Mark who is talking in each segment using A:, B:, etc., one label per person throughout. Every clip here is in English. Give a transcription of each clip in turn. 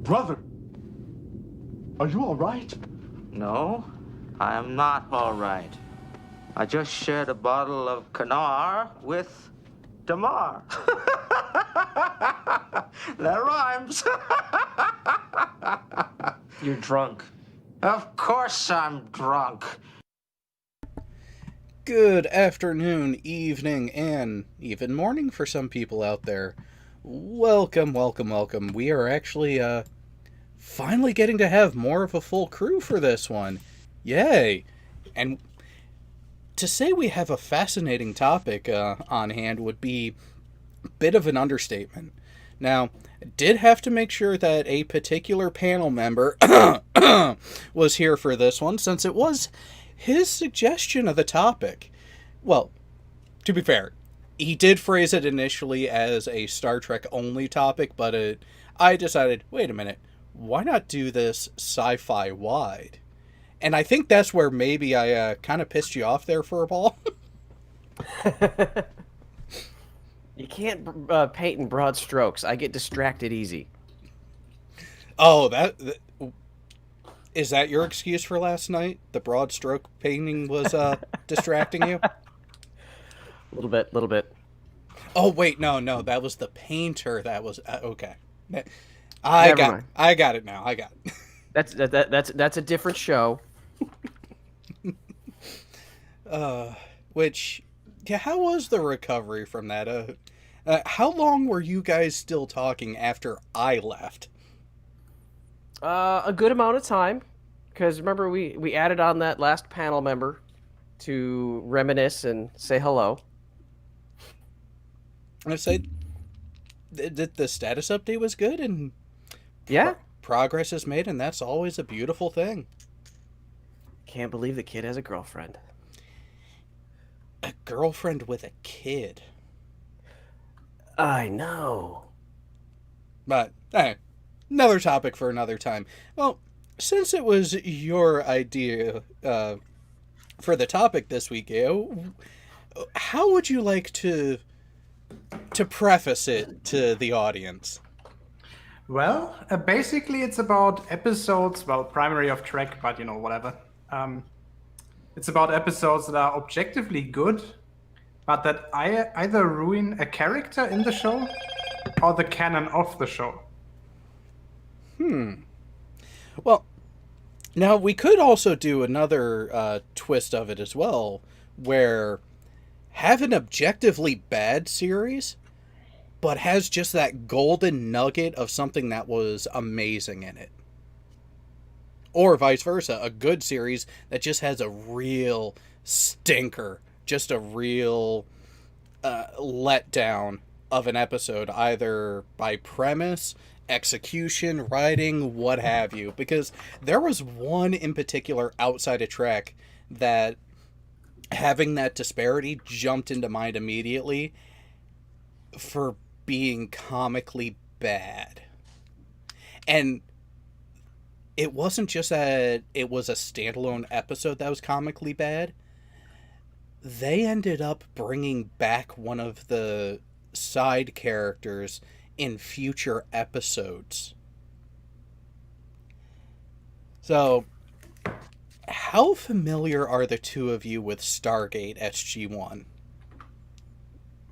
A: Brother, are you all right?
B: No, I am not all right. I just shared a bottle of Kanar with Damar. That rhymes.
C: You're drunk.
B: Of course I'm drunk.
D: Good afternoon, evening, and even morning for some people out there. Welcome, welcome, welcome. We are actually, finally getting to have more of a full crew for this one. Yay! And to say we have a fascinating topic on hand would be a bit of an understatement. Now, I did have to make sure that a particular panel member was here for this one, since it was his suggestion of the topic. Well, to be fair, he did phrase it initially as a Star Trek only topic, but I decided, wait a minute, why not do this sci-fi wide? And I think that's where maybe I kind of pissed you off there for a ball.
C: You can't paint in broad strokes. I get distracted easy.
D: Oh, is that your excuse for last night? The broad stroke painting was distracting you?
C: A little bit.
D: Oh wait, no, that was the painter. That was okay.
C: Never
D: got
C: mind.
D: I got it now. I got it.
C: That's a different show.
D: Which, yeah, how was the recovery from that? How long were you guys still talking after I left?
C: A good amount of time, because remember we added on that last panel member to reminisce and say hello.
D: I said the status update was good and
C: Yeah.
D: Progress is made, and that's always a beautiful thing.
C: Can't believe the kid has a girlfriend.
D: A girlfriend with a kid.
C: I know.
D: But, another topic for another time. Well, since it was your idea for the topic this week, Ao, how would you like to preface it to the audience?
E: Well, basically it's about episodes, well, primary of track, but whatever. It's about episodes that are objectively good, but that either ruin a character in the show or the canon of the show.
D: Well, now we could also do another twist of it as well, where have an objectively bad series, but has just that golden nugget of something that was amazing in it. Or vice versa, a good series that just has a real stinker, just a real letdown of an episode, either by premise, execution, writing, what have you. Because there was one in particular outside of Trek that, having that disparity, jumped into mind immediately for being comically bad. And it wasn't just that it was a standalone episode that was comically bad. They ended up bringing back one of the side characters in future episodes. So, how familiar are the two of you with Stargate SG-1?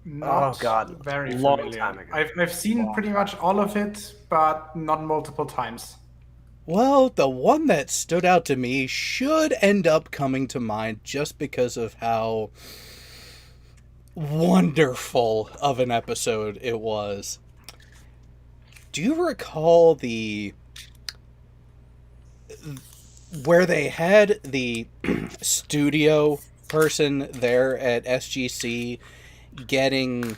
E: Not
C: Oh, God.
E: very
C: Long
E: familiar.
C: time ago.
E: I've seen pretty much all of it, but not multiple times.
D: Well, the one that stood out to me should end up coming to mind just because of how wonderful of an episode it was. Do you recall where they had the studio person there at SGC getting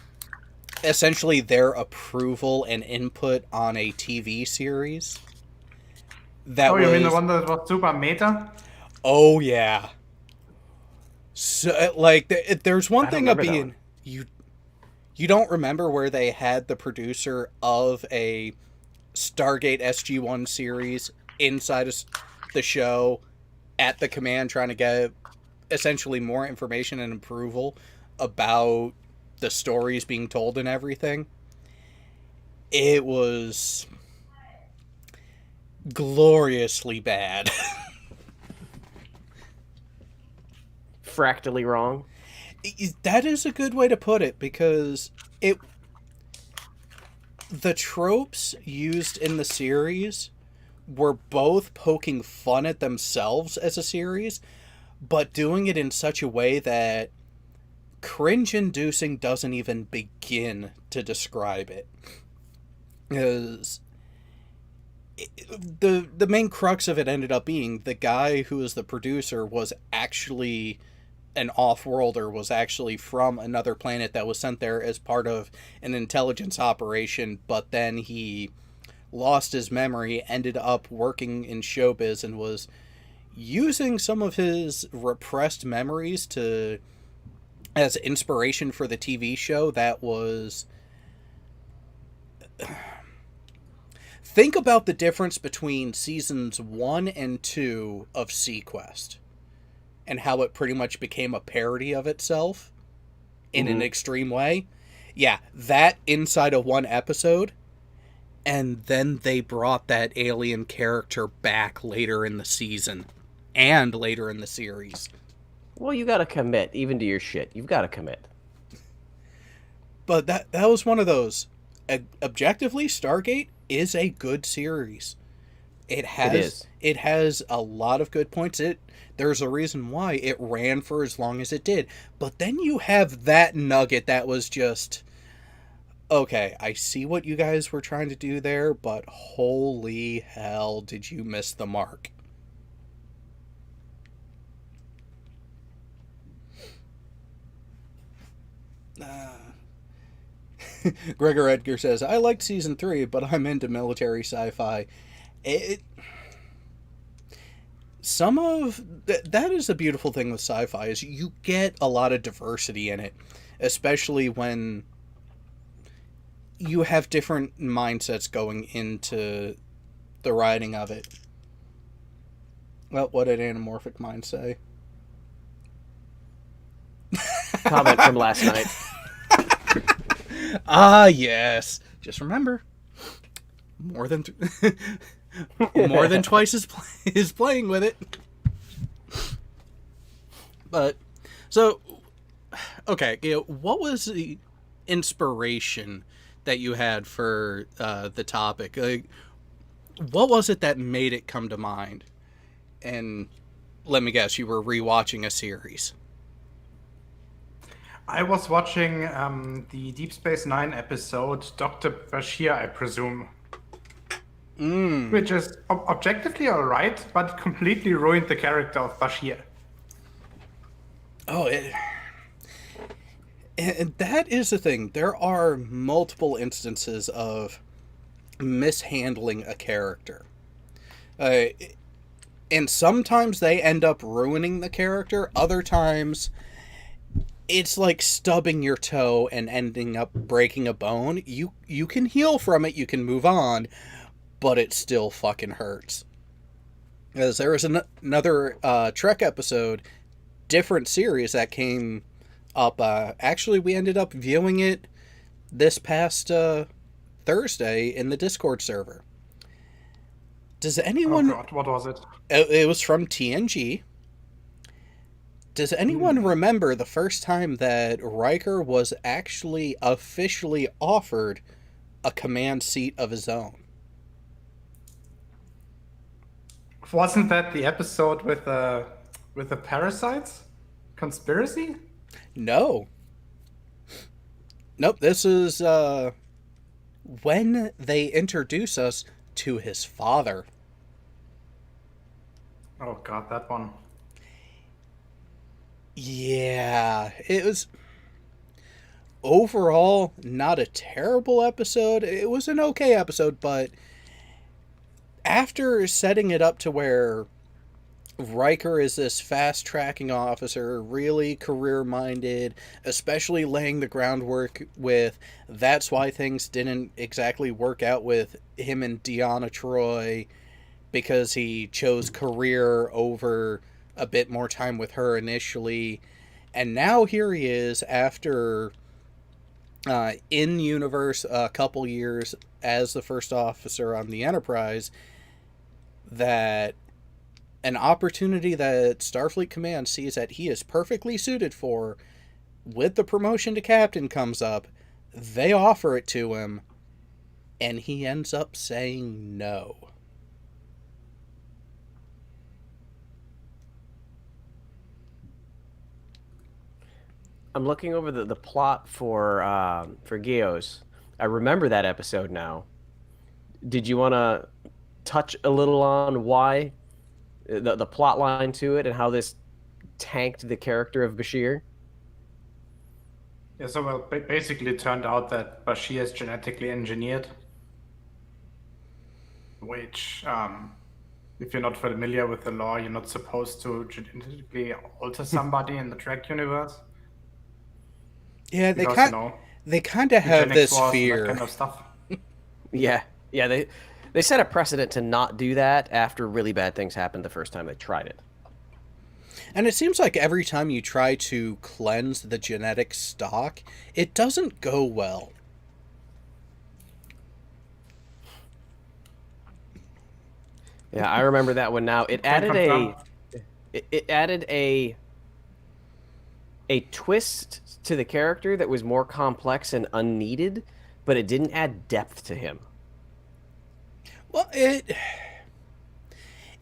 D: essentially their approval and input on a TV series?
E: You mean the one that was super meta?
D: Oh yeah. So like, there's one
C: I don't
D: thing of
C: remember that
D: being
C: one.
D: you don't remember where they had the producer of a Stargate SG-1 series inside of the show at the command trying to get essentially more information and approval about the stories being told and everything. It was gloriously bad.
C: Fractally wrong.
D: That is a good way to put it, because the tropes used in the series were both poking fun at themselves as a series, but doing it in such a way that cringe-inducing doesn't even begin to describe it. Because the main crux of it ended up being the guy who was the producer was actually an off-worlder, was actually from another planet that was sent there as part of an intelligence operation, but then he lost his memory, ended up working in showbiz, and was using some of his repressed memories as inspiration for the TV show that was... Think about the difference between seasons 1 and 2 of seaQuest, and how it pretty much became a parody of itself in an extreme way. Yeah, that inside of one episode, and then they brought that alien character back later in the season, and later in the series.
C: Well, you gotta commit, even to your shit. You've gotta commit.
D: But that was one of those. Objectively, Stargate is a good series. It has a lot of good points. There's a reason why it ran for as long as it did. But then you have that nugget that was just, okay, I see what you guys were trying to do there, but holy hell, did you miss the mark? Gregor Edgar says, I liked season 3, but I'm into military sci-fi. That is a beautiful thing with sci-fi, is you get a lot of diversity in it, especially when you have different mindsets going into the writing of it. Well, what did Anamorphic Mind say?
C: Comment from last night.
D: Ah, yes. Just remember, more than twice is playing with it. But so, okay, what was the inspiration that you had for the topic? What was it that made it come to mind? And let me guess, you were rewatching a series.
E: I was watching the Deep Space Nine episode, Dr. Bashir, I presume. Which is objectively alright, but completely ruined the character of Bashir.
D: Oh, and that is the thing. There are multiple instances of mishandling a character. And sometimes they end up ruining the character. Other times, it's like stubbing your toe and ending up breaking a bone. You can heal from it, you can move on, but it still fucking hurts. As there was another Trek episode, different series that came up. Actually, we ended up viewing it this past Thursday in the Discord server. Does anyone...
E: Oh God, what was it?
D: It was from TNG. Does anyone remember the first time that Riker was actually officially offered a command seat of his own?
E: Wasn't that the episode with the parasites? Conspiracy?
D: No. Nope, this is when they introduce us to his father.
E: Oh God, that one.
D: Yeah, it was overall not a terrible episode. It was an okay episode, but after setting it up to where Riker is this fast-tracking officer, really career-minded, especially laying the groundwork with that's why things didn't exactly work out with him and Deanna Troi, because he chose career over a bit more time with her initially. And now here he is after in universe a couple years as the first officer on the Enterprise, that an opportunity that Starfleet Command sees that he is perfectly suited for, with the promotion to captain comes up, they offer it to him, and he ends up saying no.
C: I'm looking over the plot for Geos. I remember that episode now. Did you want to touch a little on why the plot line to it and how this tanked the character of Bashir?
E: Yeah, so well, basically it turned out that Bashir is genetically engineered, which, if you're not familiar with the law, you're not supposed to genetically alter somebody in the Trek universe.
D: Yeah,
E: Because,
D: they kind of have
E: eugenics
D: this
E: wars and
D: fear.
E: that kind of stuff.
C: Yeah, they set a precedent to not do that after really bad things happened the first time they tried it.
D: And it seems like every time you try to cleanse the genetic stock, it doesn't go well.
C: Yeah, I remember that one now. It added a twist to the character that was more complex and unneeded, but it didn't add depth to him.
D: Well,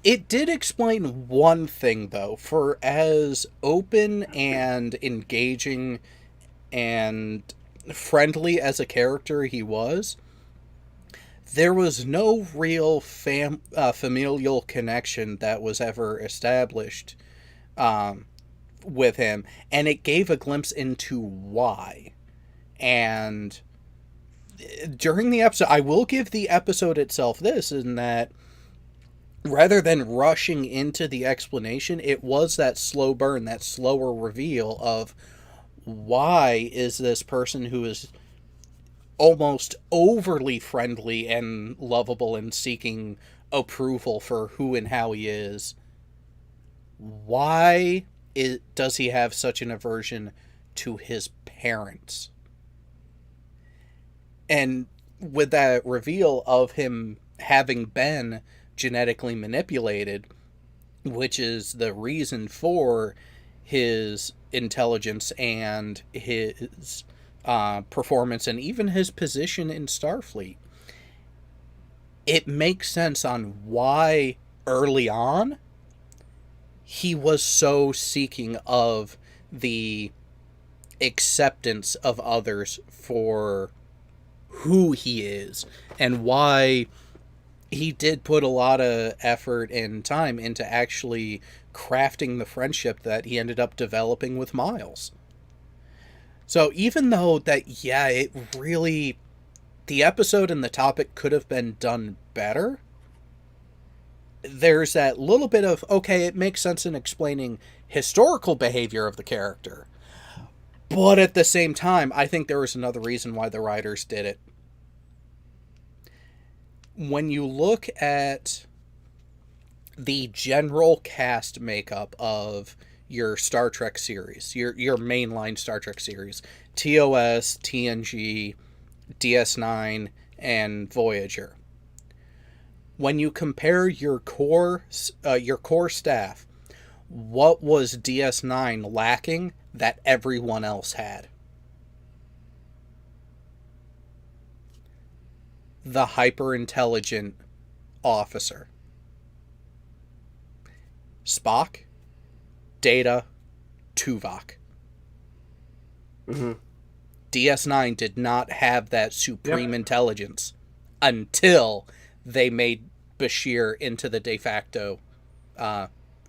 D: it did explain one thing, though. For as open and engaging and friendly as a character he was, there was no real familial connection that was ever established with him, and it gave a glimpse into why. And during the episode, I will give the episode itself this, in that rather than rushing into the explanation, it was that slow burn, that slower reveal of why is this person who is almost overly friendly and lovable and seeking approval for who and how he is, why does he have such an aversion to his parents? And with that reveal of him having been genetically manipulated, which is the reason for his intelligence and his performance and even his position in Starfleet, it makes sense on why early on he was so seeking of the acceptance of others for who he is, and why he did put a lot of effort and time into actually crafting the friendship that he ended up developing with Miles. So even though that, yeah, it really, the episode and the topic could have been done better, there's that little bit of, okay, it makes sense in explaining historical behavior of the character. But at the same time, I think there was another reason why the writers did it. When you look at the general cast makeup of your Star Trek series, your mainline Star Trek series, TOS, TNG, DS9, and Voyager, when you compare your core staff, what was DS9 lacking that everyone else had? The hyper-intelligent officer. Spock, Data, Tuvok.
C: Mm-hmm.
D: DS9 did not have that supreme intelligence until they made Bashir into the de facto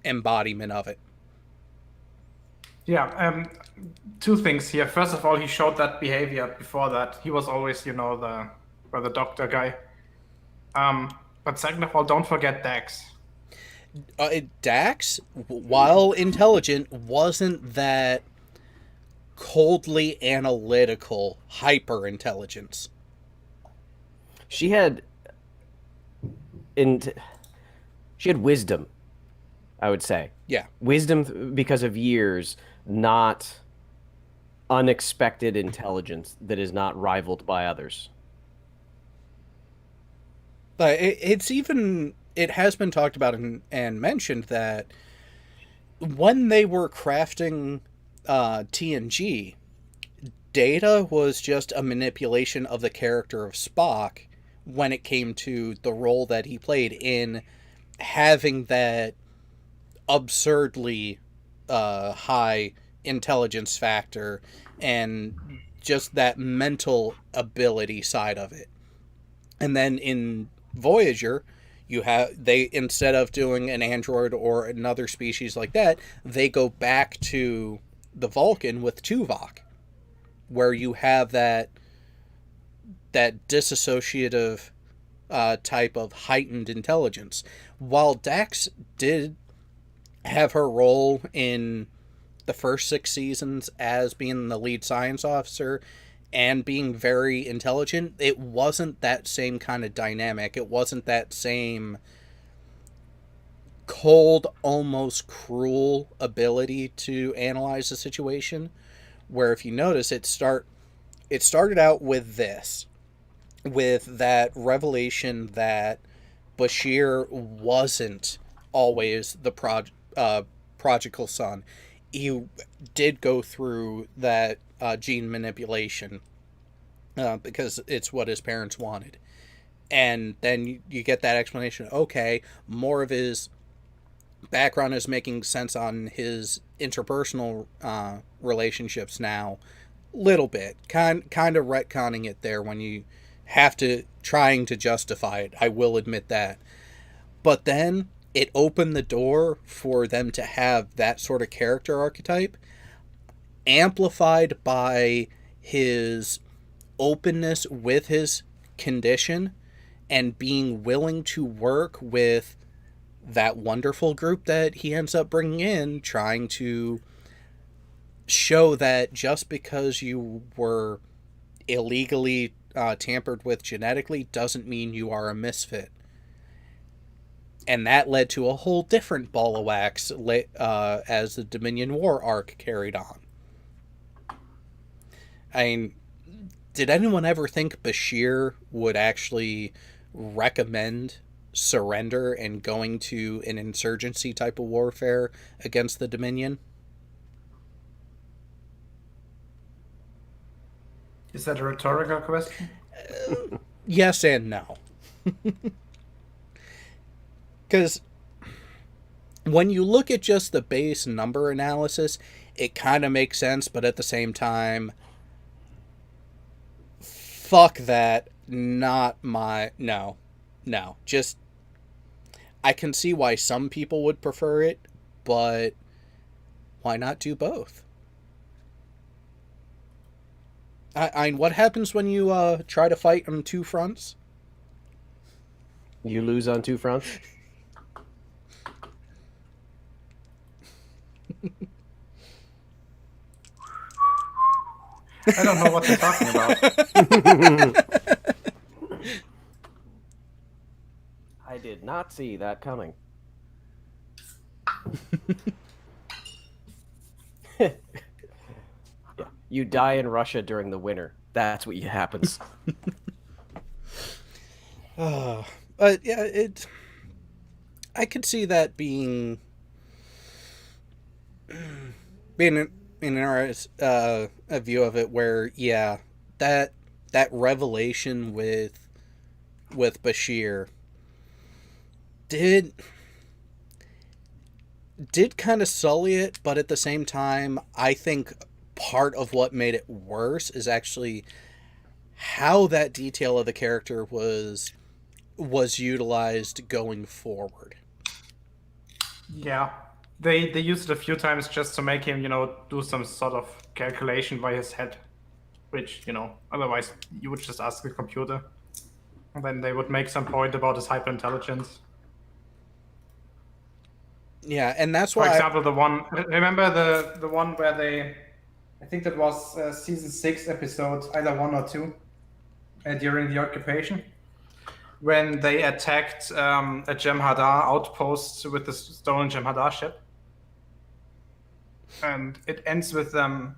D: embodiment of it.
E: Yeah, two things here. First of all, he showed that behavior before that. He was always, the doctor guy. But second of all, don't forget Dax.
D: Dax, while intelligent, wasn't that coldly analytical hyper-intelligence.
C: She had wisdom, I would say.
D: Yeah.
C: Wisdom because of years, not unexpected intelligence that is not rivaled by others.
D: But it's even it has been talked about and mentioned that when they were crafting TNG, Data was just a manipulation of the character of Spock when it came to the role that he played in having that absurdly high intelligence factor and just that mental ability side of it. And then in Voyager, they, instead of doing an android or another species like that, they go back to the Vulcan with Tuvok, where you have that disassociative type of heightened intelligence. While Dax did have her role in the first 6 seasons as being the lead science officer and being very intelligent, it wasn't that same kind of dynamic. It wasn't that same cold, almost cruel ability to analyze the situation. Where, if you notice, it started out with that revelation that Bashir wasn't always the prodigal son. He did go through that gene manipulation because it's what his parents wanted. And then you get that explanation. Okay, more of his background is making sense on his interpersonal relationships now. Little bit. Kind of retconning it there when you have to, trying to justify it. I will admit that. But then it opened the door for them to have that sort of character archetype, amplified by his openness with his condition and being willing to work with that wonderful group that he ends up bringing in, trying to show that just because you were illegally tampered with genetically doesn't mean you are a misfit. And that led to a whole different ball of wax as the Dominion War arc carried on. I mean, did anyone ever think Bashir would actually recommend surrender and going to an insurgency type of warfare against the Dominion?
E: Is that a rhetorical question?
D: Yes and no. Because when you look at just the base number analysis, it kind of makes sense, but at the same time, fuck that. Not my... No. Just... I can see why some people would prefer it, but why not do both? What happens when you try to fight on 2 fronts?
C: You lose on 2 fronts?
E: I don't know what you're talking about.
C: I did not see that coming. Yeah. You die in Russia during the winter. That's what happens.
D: But yeah, I could see that being a view of it where, yeah, that revelation with Bashir did kind of sully it, but at the same time, I think part of what made it worse is actually how that detail of the character was utilized going forward.
E: Yeah. They used it a few times just to make him, do some sort of calculation by his head, which, otherwise you would just ask the computer. And then they would make some point about his hyperintelligence.
D: Yeah, and that's why...
E: For example, remember the one where they... I think that was season 6 episode, either 1 or 2, during the occupation, when they attacked a Jem'Hadar outpost with the stolen Jem'Hadar ship. And it ends with them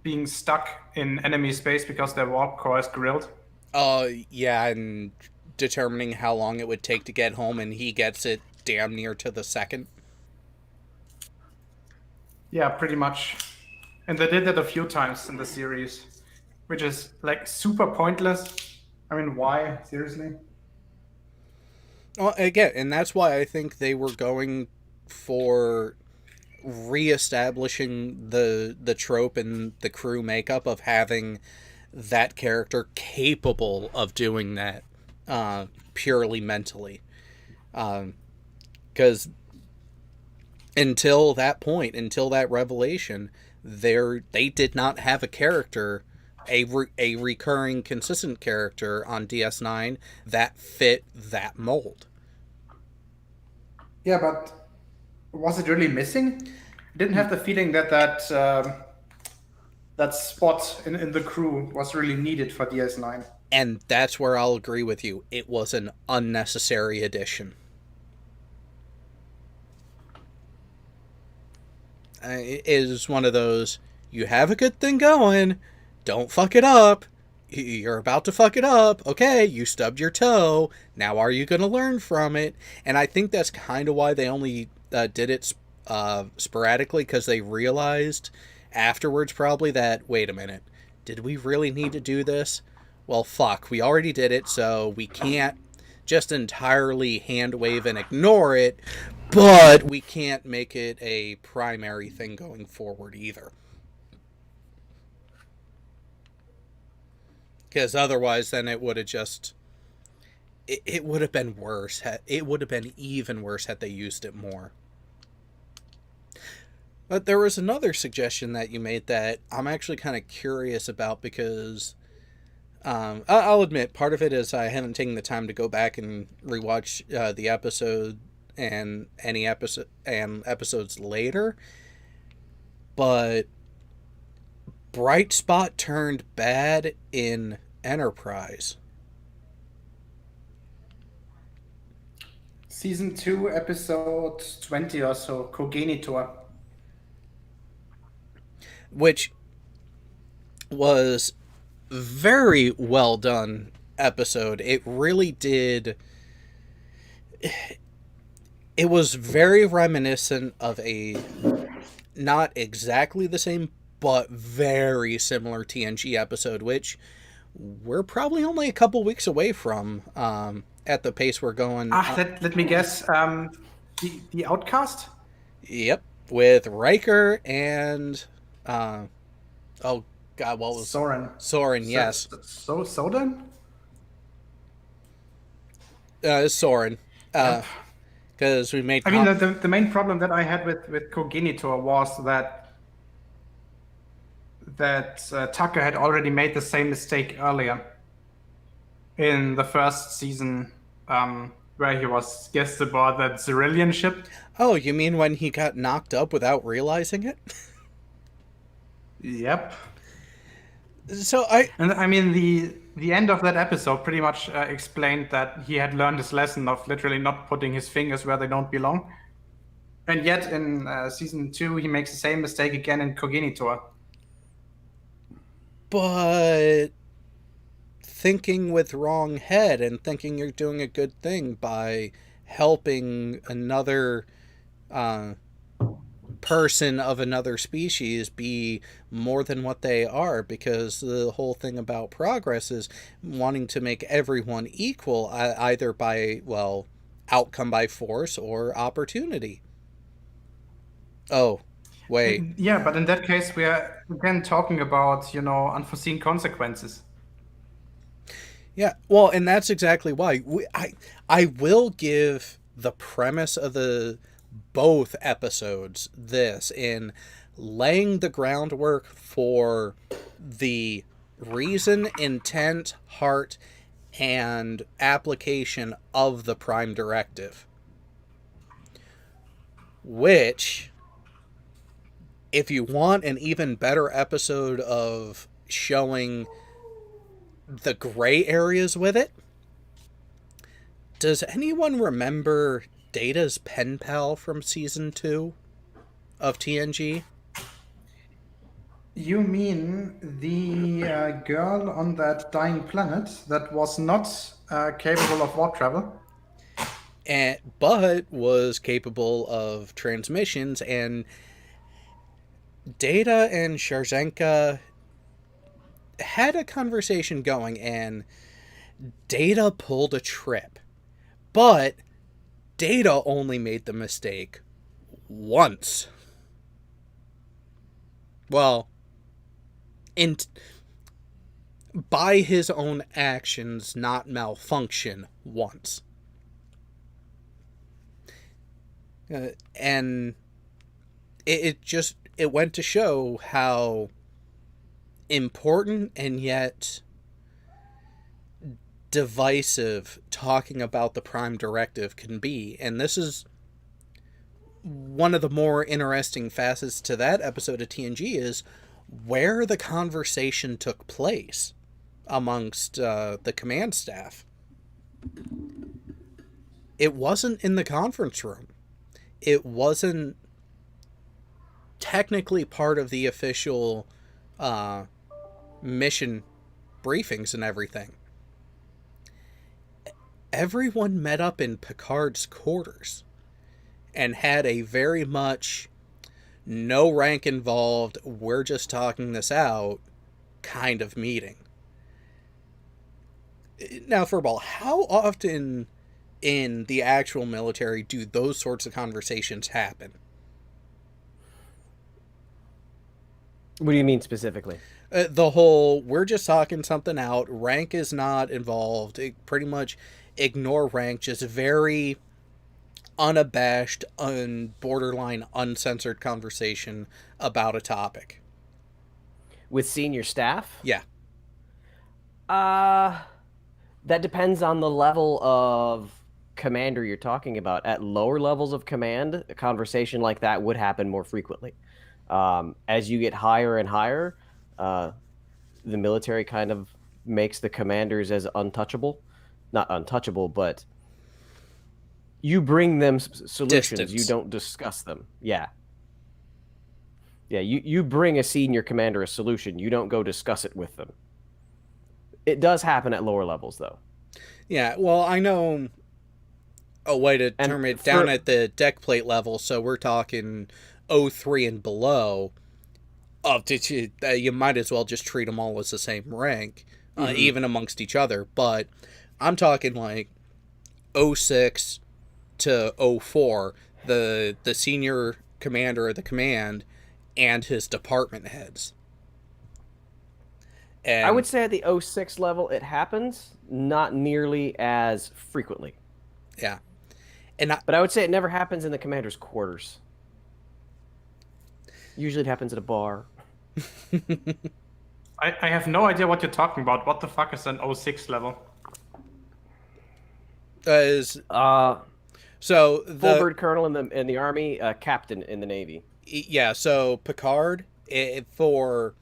E: being stuck in enemy space because their warp core is grilled.
D: Yeah, and determining how long it would take to get home, and he gets it damn near to the second.
E: Yeah, pretty much. And they did that a few times in the series, which is like super pointless. I mean, why? Seriously?
D: Well, again, and that's why I think they were going for reestablishing the trope and the crew makeup of having that character capable of doing that purely mentally. Because until that point, until that revelation, they did not have a character, a recurring, consistent character on DS9 that fit that mold.
E: Yeah, but was it really missing? I didn't have the feeling that that spot in the crew was really needed for DS9.
D: And that's where I'll agree with you. It was an unnecessary addition. It is one of those, you have a good thing going, don't fuck it up. You're about to fuck it up. Okay, you stubbed your toe. Now are you going to learn from it? And I think that's kind of why they only did it sporadically, because they realized afterwards probably that, wait a minute, did we really need to do this? Well, fuck, we already did it, so we can't just entirely hand wave and ignore it, but we can't make it a primary thing going forward either. Because otherwise, then it would have just... It would have been worse. It would have been even worse had they used it more. But there was another suggestion that you made that I'm actually kind of curious about, because I'll admit, part of it is I haven't taken the time to go back and rewatch the episode and any episodes later. But Bright Spot turned bad in Enterprise.
E: Season 2, episode 20 or so, Cogenitor. Which
D: was very well done episode. It really did. It was very reminiscent of a, not exactly the same, but very similar TNG episode, which we're probably only a couple weeks away from at the pace we're going.
E: Let me guess. The Outcast?
D: Yep, with Riker and oh god, what was
E: Soren,
D: yes.
E: Soden?
D: Soren. Because we made...
E: I mean, the main problem that I had with Cogenitor was that Tucker had already made the same mistake earlier in the first season, where he was guessed aboard that Cerulean ship.
D: Oh, you mean when he got knocked up without realizing it?
E: Yep.
D: So
E: I mean, the end of that episode pretty much explained that he had learned his lesson of literally not putting his fingers where they don't belong. And yet in season 2, he makes the same mistake again in Cogenitor.
D: But thinking with wrong head and thinking you're doing a good thing by helping another person of another species be more than what they are, because the whole thing about progress is wanting to make everyone equal, either by, well, outcome by force or opportunity. Oh, wait.
E: Yeah, but in that case, we are again talking about, unforeseen consequences.
D: Yeah, well, and that's exactly why. I will give the premise of both episodes this in laying the groundwork for the reason, intent, heart, and application of the Prime Directive. Which, if you want an even better episode of showing the gray areas with it, does anyone remember Data's pen pal from season 2 of TNG?
E: You mean the girl on that dying planet that was not capable of warp travel.
D: But was capable of transmissions, and Data and Sharzenka had a conversation going, and Data pulled a trip. But Data only made the mistake once. Well, by his own actions, not malfunction, once. And it went to show how important and yet divisive talking about the Prime Directive can be. And this is one of the more interesting facets to that episode of TNG, is where the conversation took place amongst the command staff. It wasn't in the conference room. It wasn't technically part of the official mission briefings and everything. Everyone met up in Picard's quarters and had a very much no rank involved, we're just talking this out kind of meeting. Now, Furball, how often in the actual military do those sorts of conversations happen?
C: What do you mean specifically?
D: The whole, we're just talking something out, rank is not involved, pretty much ignore rank, just very unabashed, borderline uncensored conversation about a topic.
C: With senior staff?
D: Yeah.
C: That depends on the level of commander you're talking about. At lower levels of command, a conversation like that would happen more frequently. As you get higher and higher, the military kind of makes the commanders as untouchable. Not untouchable, but you bring them solutions.
D: Distance.
C: You don't discuss them. Yeah. Yeah, you bring a senior commander a solution. You don't go discuss it with them. It does happen at lower levels, though.
D: Yeah, well, I know a way to term it down at the deck plate level, so we're talking 03 and below. Up to you might as well just treat them all as the same rank, even amongst each other. But I'm talking like 06 to 04, the senior commander of the command and his department heads. And
C: I would say at the 06 level, it happens, not nearly as frequently.
D: Yeah.
C: But I would say it never happens in the commander's quarters. Usually it happens at a bar.
E: I have no idea what you're talking about. What the fuck is an 06 level?
D: So the
C: full bird colonel in the army, captain in the navy.
D: Yeah, so Picard for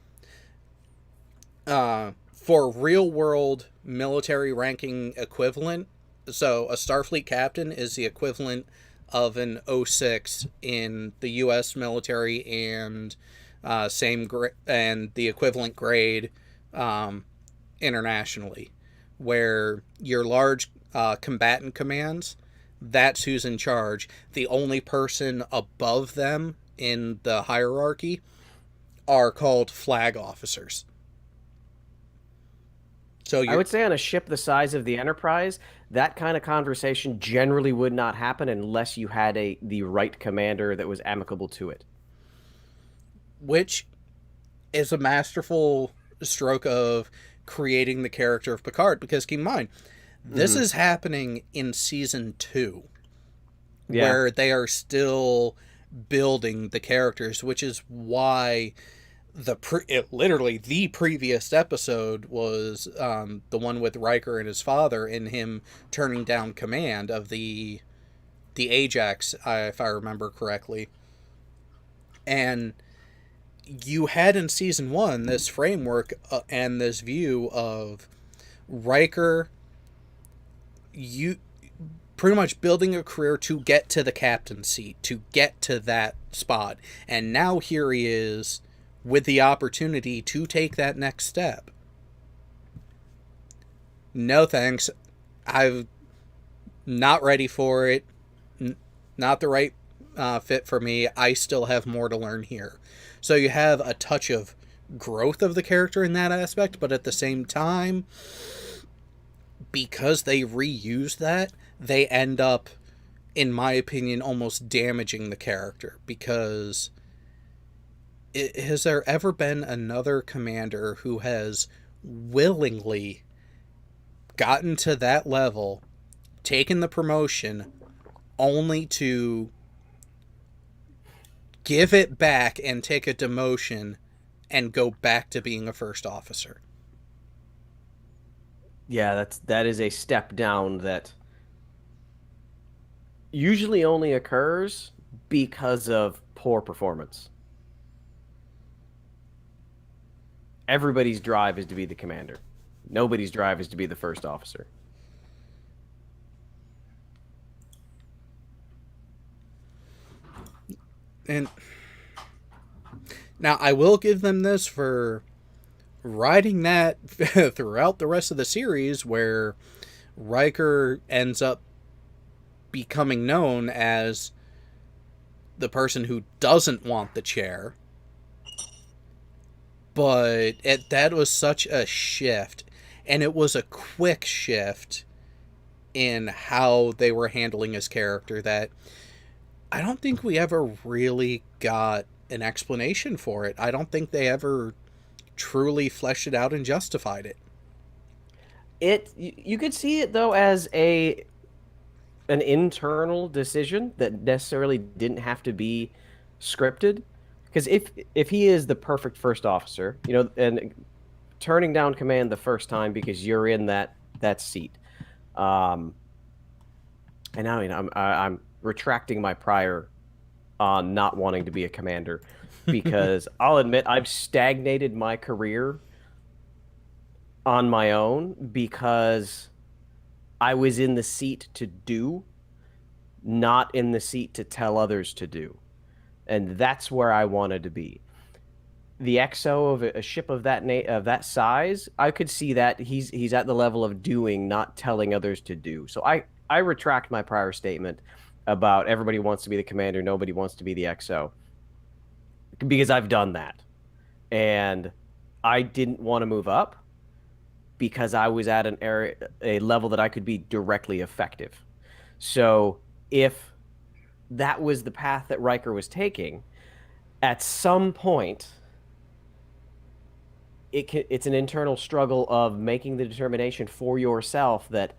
D: real world military ranking equivalent. So a Starfleet captain is the equivalent of an 06 in the U.S. military, and and the equivalent grade internationally, where your large combatant commands, that's who's in charge. The only person above them in the hierarchy are called flag officers. So
C: I would say on a ship the size of the Enterprise, that kind of conversation generally would not happen unless you had the right commander that was amicable to it.
D: Which is a masterful stroke of creating the character of Picard, because keep in mind, this is happening in season 2, where they are still building the characters, which is why literally the previous episode was the one with Riker and his father, and him turning down command of the Ajax, if I remember correctly. And you had in season 1 this framework and this view of Riker, you pretty much building a career to get to the captain's seat, to get to that spot. And now here he is with the opportunity to take that next step. no thanks. I'm not ready for it. Not the right fit for me. I still have more to learn here. So you have a touch of growth of the character in that aspect, but at the same time, because they reuse that, they end up, in my opinion, almost damaging the character. Because has there ever been another commander who has willingly gotten to that level, taken the promotion, only to give it back and take a demotion and go back to being a first officer?
C: Yeah, that is a step down that usually only occurs because of poor performance. Everybody's drive is to be the commander. Nobody's drive is to be the first officer.
D: And now I will give them this for riding that throughout the rest of the series, where Riker ends up becoming known as the person who doesn't want the chair. But that was such a shift, and it was a quick shift in how they were handling his character, that I don't think we ever really got an explanation for it. I don't think they ever truly fleshed it out and justified it.
C: You could see it though as an internal decision that necessarily didn't have to be scripted. Because if he is the perfect first officer, and turning down command the first time because you're in that seat, and now I'm retracting my prior on not wanting to be a commander, because I'll admit I've stagnated my career on my own because I was in the seat to do, not in the seat to tell others to do. And that's where I wanted to be. The XO of a ship of that size, I could see that he's at the level of doing, not telling others to do. So I retract my prior statement about everybody wants to be the commander, nobody wants to be the XO, because I've done that. And I didn't want to move up because I was at a level that I could be directly effective. So if that was the path that Riker was taking, at some point, it's an internal struggle of making the determination for yourself that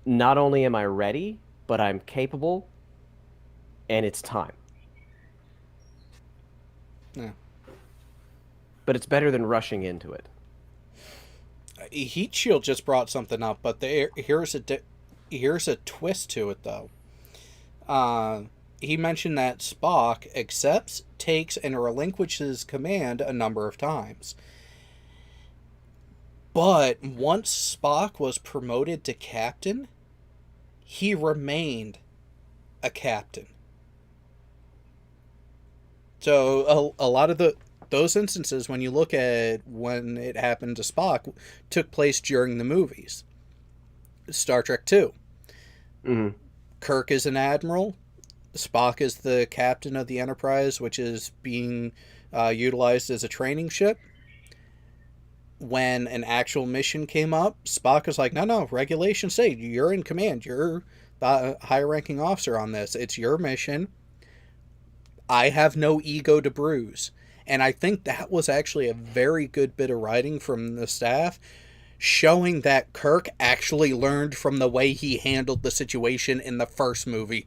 C: not only am I ready, but I'm capable, and it's time.
D: Yeah.
C: But it's better than rushing into it.
D: Heat Shield just brought something up, but here's a twist to it, though. He mentioned that Spock accepts, takes, and relinquishes command a number of times. But once Spock was promoted to captain, he remained a captain. So a lot of those instances, when you look at when it happened to Spock, took place during the movies. Star Trek 2.
C: Mm-hmm.
D: Kirk is an admiral. Spock is the captain of the Enterprise, which is being utilized as a training ship. When an actual mission came up, Spock is like, no, regulations say you're in command. You're the high-ranking officer on this. It's your mission. I have no ego to bruise. And I think that was actually a very good bit of writing from the staff, showing that Kirk actually learned from the way he handled the situation in the first movie.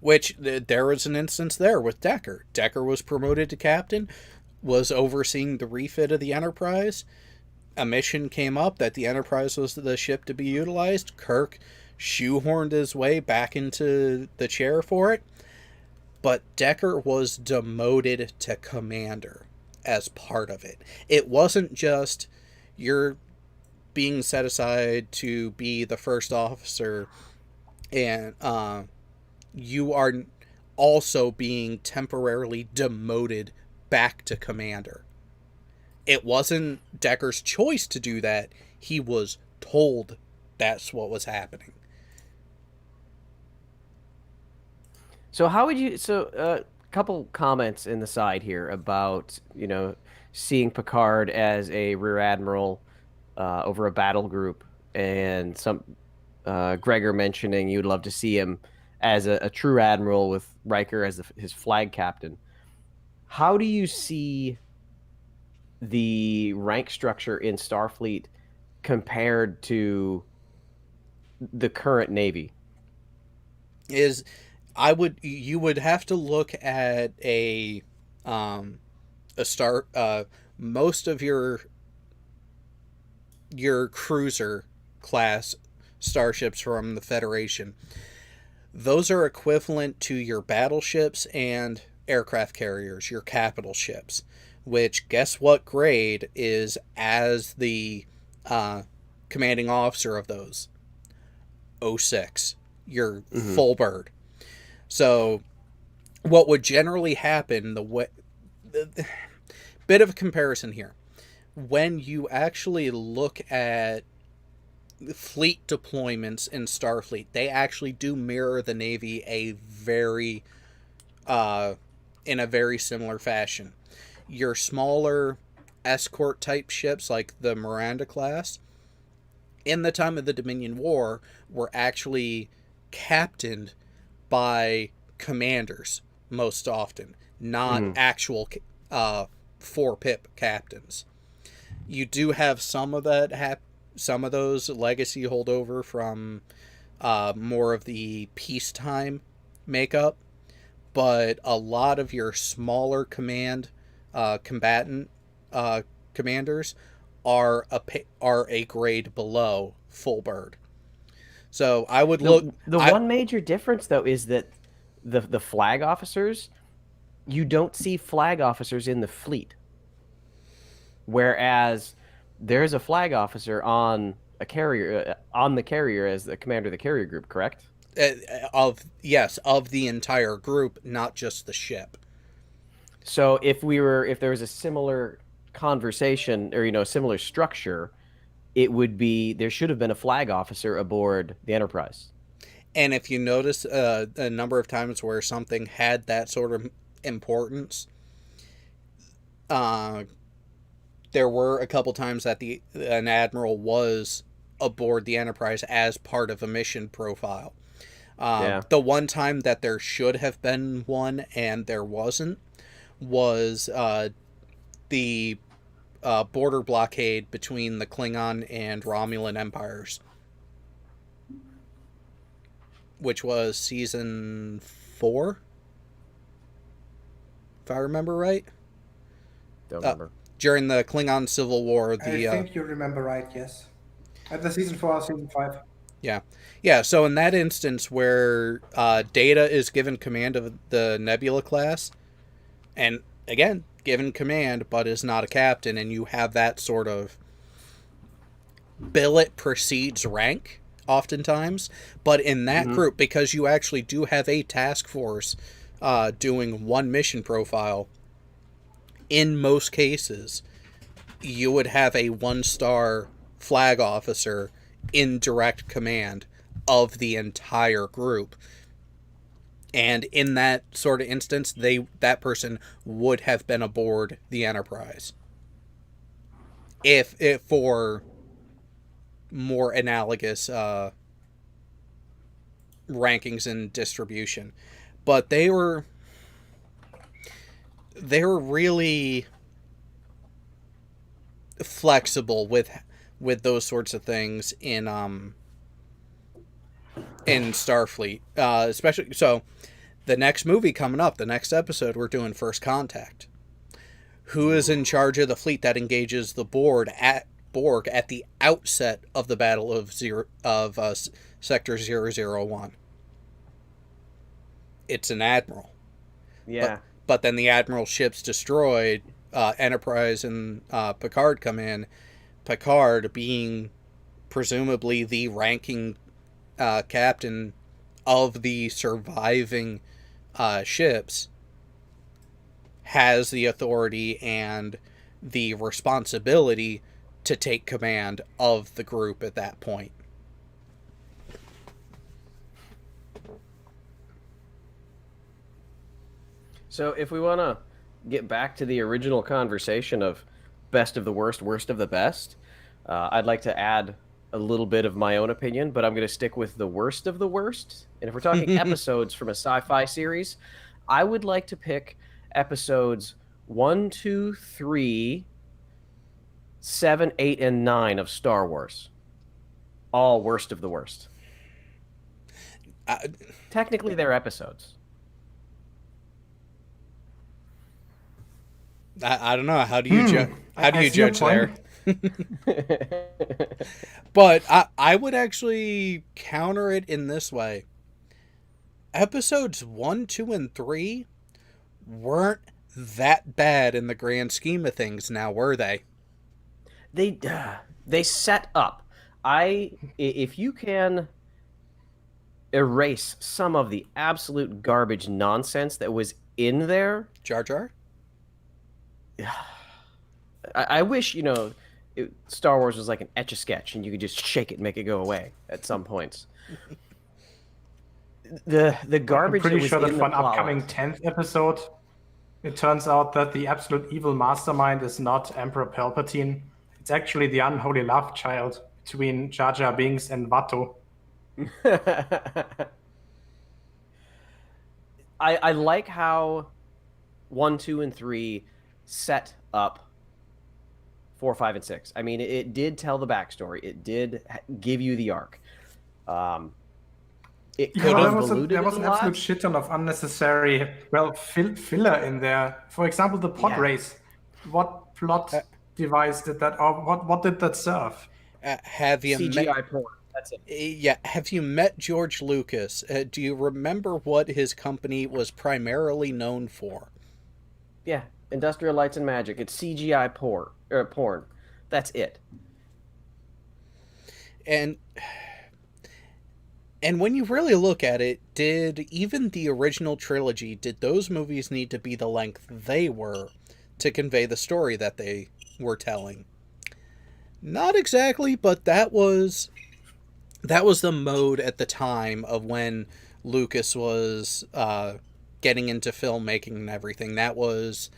D: Which, there was an instance there with Decker. Decker was promoted to captain, was overseeing the refit of the Enterprise. A mission came up that the Enterprise was the ship to be utilized. Kirk shoehorned his way back into the chair for it. But Decker was demoted to commander as part of it. It wasn't just, you're being set aside to be the first officer, and you are also being temporarily demoted back to commander. It wasn't Decker's choice to do that. He was told that's what was happening.
C: So how would you? So a couple comments in the side here about seeing Picard as a rear admiral over a battle group, and some Gregor mentioning you'd love to see him as a true admiral with Riker as his flag captain. How do you see the rank structure in Starfleet compared to the current Navy?
D: You would have to look at a most of your cruiser class starships from the Federation. Those are equivalent to your battleships and aircraft carriers, your capital ships, which, guess what grade is as the commanding officer of those? 06. Your full bird. So what would generally happen, bit of a comparison here. When you actually look at fleet deployments in Starfleet, they actually do mirror the Navy in a very similar fashion. Your smaller escort type ships like the Miranda class, in the time of the Dominion War, were actually captained by commanders most often, not actual 4-pip captains. You do have some of that some of those legacy holdover from more of the peacetime makeup, but a lot of your smaller combatant commanders are a grade below full bird. So I would look.
C: One major difference, though, is that the flag officers, you don't see flag officers in the fleet, whereas there's a flag officer on a carrier on the carrier as the commander of the carrier group. Correct?
D: Of the entire group, not just the ship.
C: So if there was a similar conversation or similar structure, it would be there should have been a flag officer aboard the Enterprise.
D: And if you notice a number of times where something had that sort of importance, there were a couple times that an admiral was aboard the Enterprise as part of a mission profile. The one time that there should have been one and there wasn't was the border blockade between the Klingon and Romulan empires, which was season 4, if I remember right.
C: Don't remember.
D: During the Klingon Civil War,
E: I think you remember right. Yes, at the season 4 or season 5.
D: Yeah. So in that instance, where Data is given command of the Nebula class, and again given command but is not a captain, and you have that sort of billet precedes rank oftentimes, but in that group, because you actually do have a task force doing one mission profile, in most cases you would have a 1-star flag officer in direct command of the entire group. And in that sort of instance, that person would have been aboard the Enterprise. If for more analogous rankings and distribution. But they were really flexible with those sorts of things in Starfleet, especially. So the next movie coming up, the next episode, we're doing First Contact. Who is in charge of the fleet that engages the Borg at the outset of the Battle of Sector 001? It's an admiral.
C: Yeah.
D: But then the admiral ship's destroyed. Enterprise and Picard come in. Picard, being presumably the ranking captain of the surviving ships, has the authority and the responsibility to take command of the group at that point.
C: So if we want to get back to the original conversation of best of the worst, worst of the best, I'd like to add a little bit of my own opinion, but I'm going to stick with the worst of the worst. And if we're talking episodes from a sci-fi series, I would like to pick episodes 1, 2, 3, 7, 8, and 9 of Star Wars. All worst of the worst. Technically, they're episodes.
D: I don't know. How do you judge there?
E: Point.
D: But I would actually counter it in this way. Episodes 1, 2, and 3 weren't that bad in the grand scheme of things now, were they?
C: They set up. If you can erase some of the absolute garbage nonsense that was in there,
D: Jar Jar?
C: I wish, Star Wars was like an Etch-a-Sketch and you could just shake it and make it go away at some points. The garbage.
E: I'm pretty
C: that was
E: sure that
C: in
E: for
C: the
E: an
C: plot.
E: upcoming 10th episode, it turns out that the absolute evil mastermind is not Emperor Palpatine. It's actually the unholy love child between Jar Jar Binks and Watto.
C: I like how 1, 2, and 3 set up 4, 5, and 6. I mean, it did tell the backstory. It did give you the arc. It could have diluted
E: there was
C: it
E: an
C: a lot.
E: absolute shit ton of unnecessary, filler in there. For example, the pod race. What plot device did that, or what did that serve?
D: Have you
C: CGI porn. That's it.
D: Yeah, have you met George Lucas? Do you remember what his company was primarily known for?
C: Yeah, Industrial Lights and Magic. It's CGI porn. That's it.
D: And when you really look at it, did even the original trilogy, did those movies need to be the length they were to convey the story that they were telling? Not exactly, but that was the mode at the time of when Lucas was getting into filmmaking and everything. That was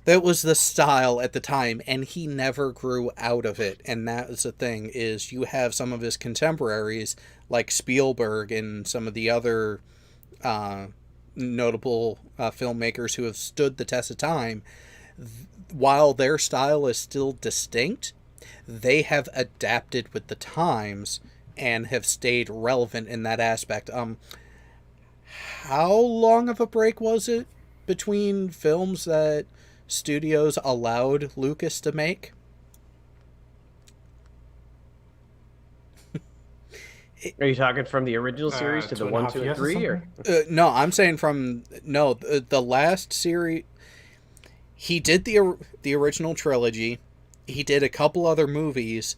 D: the style at the time, and he never grew out of it. And that is the thing, is you have some of his contemporaries like Spielberg and some of the other notable filmmakers who have stood the test of time. While their style is still distinct, they have adapted with the times and have stayed relevant in that aspect. How long of a break was it between films that studios allowed Lucas to make?
C: Are you talking from the original series to the 1, 2, and 3? Or?
D: No, I'm saying from the last series. He did the original trilogy. He did a couple other movies,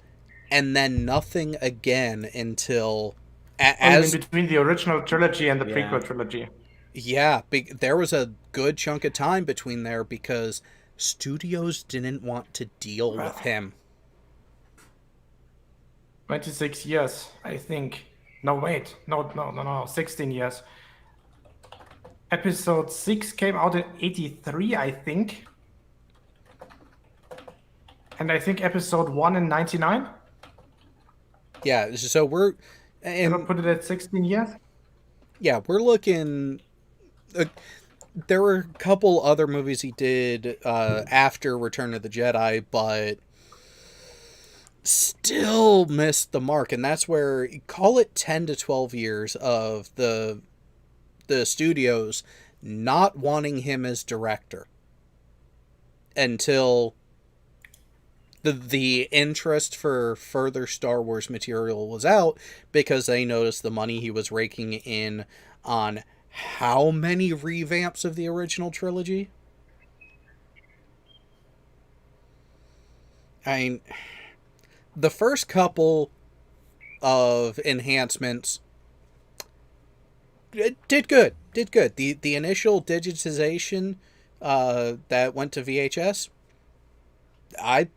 D: and then nothing again until
E: between the original trilogy and the prequel trilogy.
D: Yeah, there was a good chunk of time between there because studios didn't want to deal with him.
E: 26 years, I think. No, wait. No. 16 years. Episode 6 came out in 83, I think. And I think episode 1 in 99.
D: Yeah, so we're... And
E: put it at 16 years?
D: Yeah, we're looking... there were a couple other movies he did after Return of the Jedi, but still missed the mark. And that's where, call it 10 to 12 years of the studios not wanting him as director until the interest for further Star Wars material was out, because they noticed the money he was raking in on how many revamps of the original trilogy? I mean, the first couple of enhancements did good. The initial digitization that went to VHS, I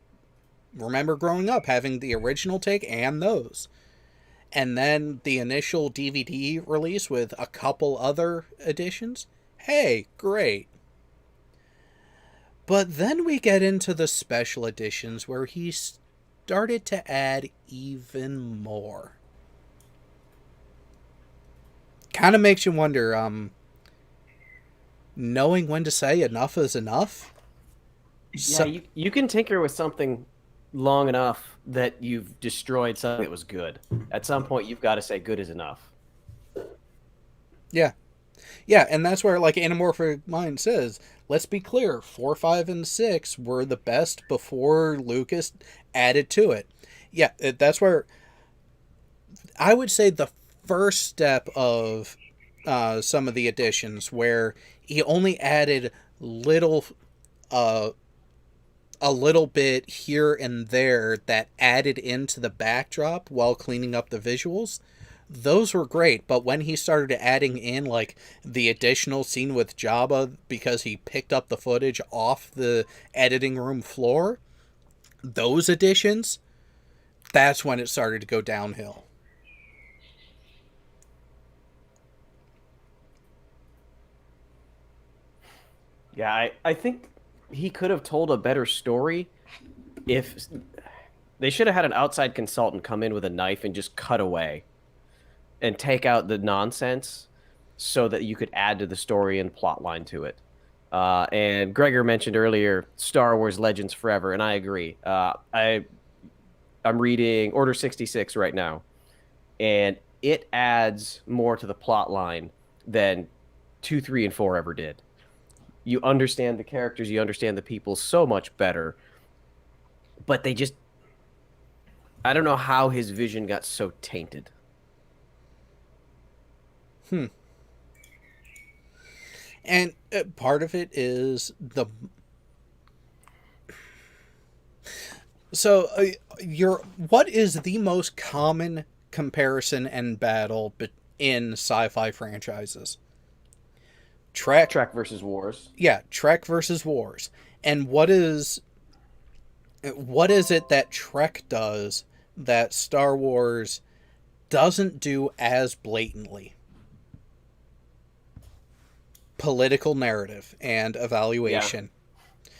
D: remember growing up having the original take and those. And then the initial DVD release with a couple other editions. Hey, great. But then we get into the special editions where he started to add even more. Kind of makes you wonder, knowing when to say enough is enough?
C: Yeah, you can tinker with something long enough that you've destroyed something that was good. At some point, you've got to say good is enough.
D: Yeah. Yeah, and that's where, like, Anamorphic Mind says, let's be clear, 4, 5, and 6 were the best before Lucas added to it. Yeah, that's where I would say the first step of some of the additions where he only added little a little bit here and there that added into the backdrop while cleaning up the visuals. Those were great, but when he started adding in, like, the additional scene with Jabba because he picked up the footage off the editing room floor, those additions, that's when it started to go downhill.
C: Yeah, I think he could have told a better story if they should have had an outside consultant come in with a knife and just cut away and take out the nonsense so that you could add to the story and plot line to it. And Gregor mentioned earlier Star Wars Legends Forever, and I agree. I'm reading Order 66 right now, and it adds more to the plot line than 2, 3, and 4 ever did. You understand the characters, you understand the people so much better, but they just... I don't know how his vision got so tainted.
D: And part of it is the... So, what is the most common comparison and battle in sci-fi franchises? Trek
C: versus Wars.
D: Yeah, Trek versus Wars. And what is it that Trek does that Star Wars doesn't do as blatantly? Political narrative and evaluation. Yeah.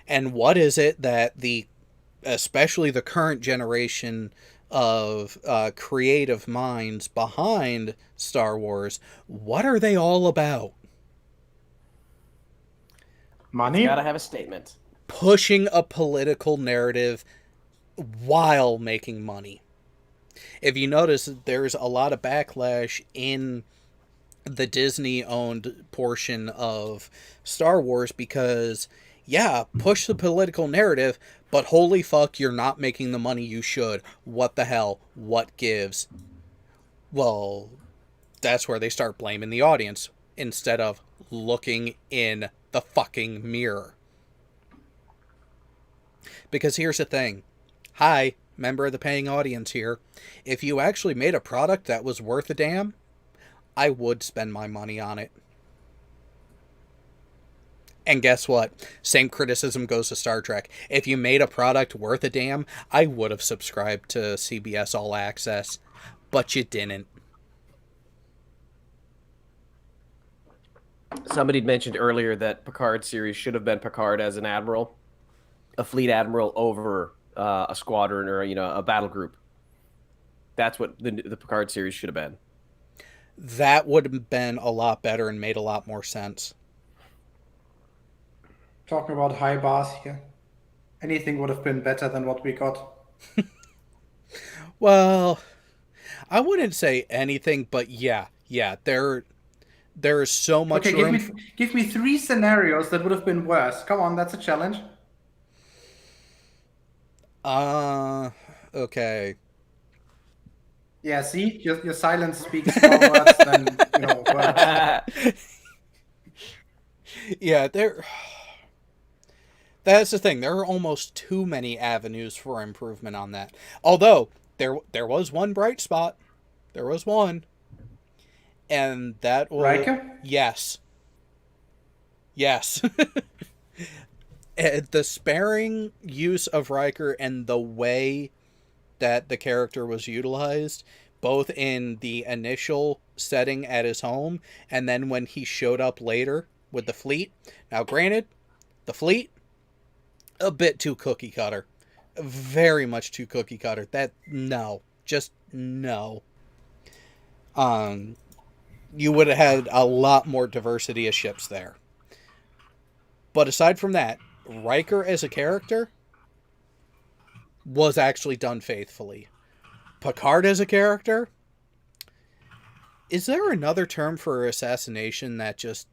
D: And what is it that especially the current generation of creative minds behind Star Wars, what are they all about?
E: Money?
C: You gotta have a statement.
D: Pushing a political narrative while making money. If you notice, there's a lot of backlash in the Disney-owned portion of Star Wars because, yeah, push the political narrative, but holy fuck, you're not making the money you should. What the hell? What gives? Well, that's where they start blaming the audience instead of looking in the fucking mirror. Because here's the thing. Hi, member of the paying audience here. If you actually made a product that was worth a damn, I would spend my money on it. And guess what? Same criticism goes to Star Trek. If you made a product worth a damn, I would have subscribed to CBS All Access. But you didn't.
C: Somebody mentioned earlier that Picard series should have been Picard as an admiral, a fleet admiral over a squadron or a battle group. That's what the Picard series should have been.
D: That would have been a lot better and made a lot more sense.
E: Talking about high bars here. Anything would have been better than what we got.
D: Well, I wouldn't say anything, but yeah, there is so much room.
E: Okay, give me 3 scenarios that would have been worse. Come on, that's a challenge.
D: Okay.
E: Yeah, see? Your silence speaks more words than, words.
D: Yeah, that's the thing. There are almost too many avenues for improvement on that. Although, there was one bright spot. There was one. And that was...
E: Riker?
D: Yes. The sparing use of Riker and the way that the character was utilized, both in the initial setting at his home and then when he showed up later with the fleet. Now, granted, the fleet, a bit too cookie cutter. Very much too cookie cutter. Just no. You would have had a lot more diversity of ships there. But aside from that, Riker as a character was actually done faithfully. Picard as a character, is there another term for assassination that just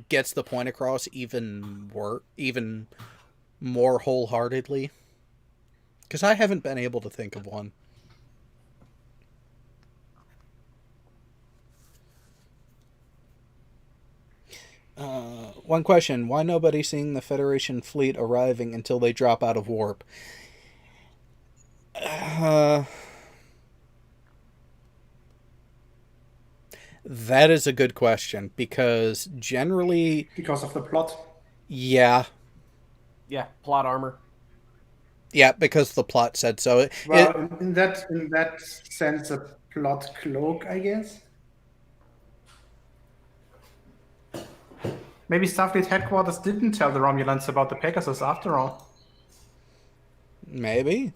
D: gets the point across even more wholeheartedly? Because I haven't been able to think of one. One question. Why nobody seeing the Federation fleet arriving until they drop out of warp? That is a good question, because generally...
E: Because of the plot.
D: Yeah.
C: Yeah, plot armor.
D: Yeah, because the plot said so.
E: Well, in that sense, a plot cloak, I guess. Maybe Starfleet headquarters didn't tell the Romulans about the Pegasus after all.
D: Maybe.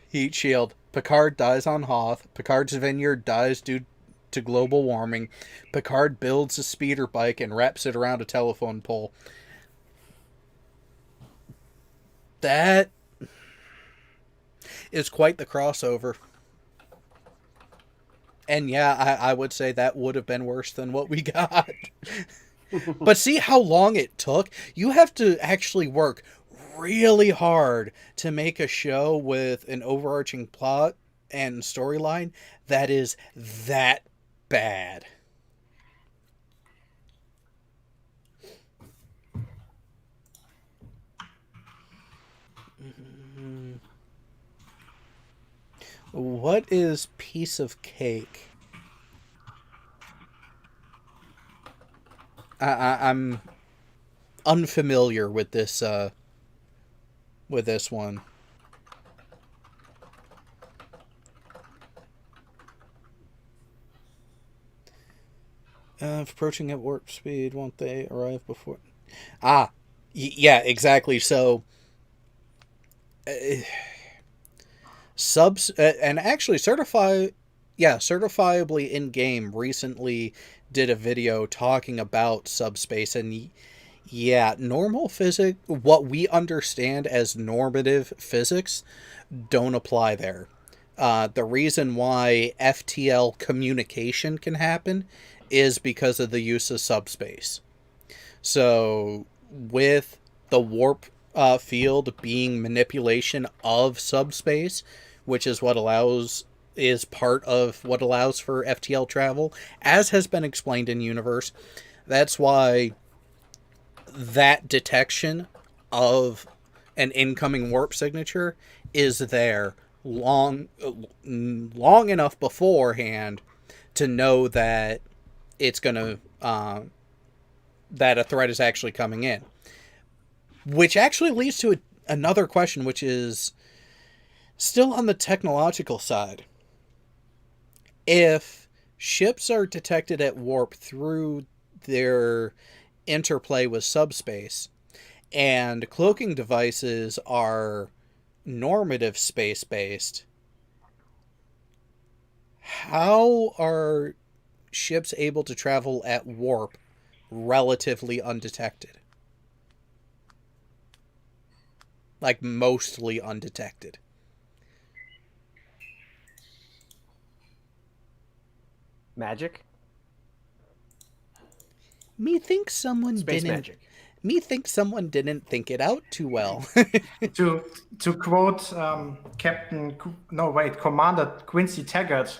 D: Heat shield. Picard dies on Hoth. Picard's vineyard dies due to global warming. Picard builds a speeder bike and wraps it around a telephone pole. That is quite the crossover. And yeah, I would say that would have been worse than what we got. But see how long it took? You have to actually work really hard to make a show with an overarching plot and storyline that is that bad. What is piece of cake? I'm unfamiliar with this one. Approaching at warp speed, won't they arrive before? Yeah, exactly. So, subs and actually certifiably in game recently did a video talking about subspace, and yeah, normal physics, what we understand as normative physics, don't apply there. The reason why FTL communication can happen is because of the use of subspace. So, with the warp field being manipulation of subspace, which is part of what allows for FTL travel, as has been explained in universe, that's why that detection of an incoming warp signature is there long enough beforehand to know that it's gonna that a threat is actually coming in. Which actually leads to another question, which is still on the technological side. If ships are detected at warp through their interplay with subspace, and cloaking devices are normative space-based, how are ships able to travel at warp relatively undetected? Like, mostly undetected.
C: Magic?
D: Methinks someone
C: Space magic.
D: someone didn't think it out too well.
E: To quote Commander Quincy Taggart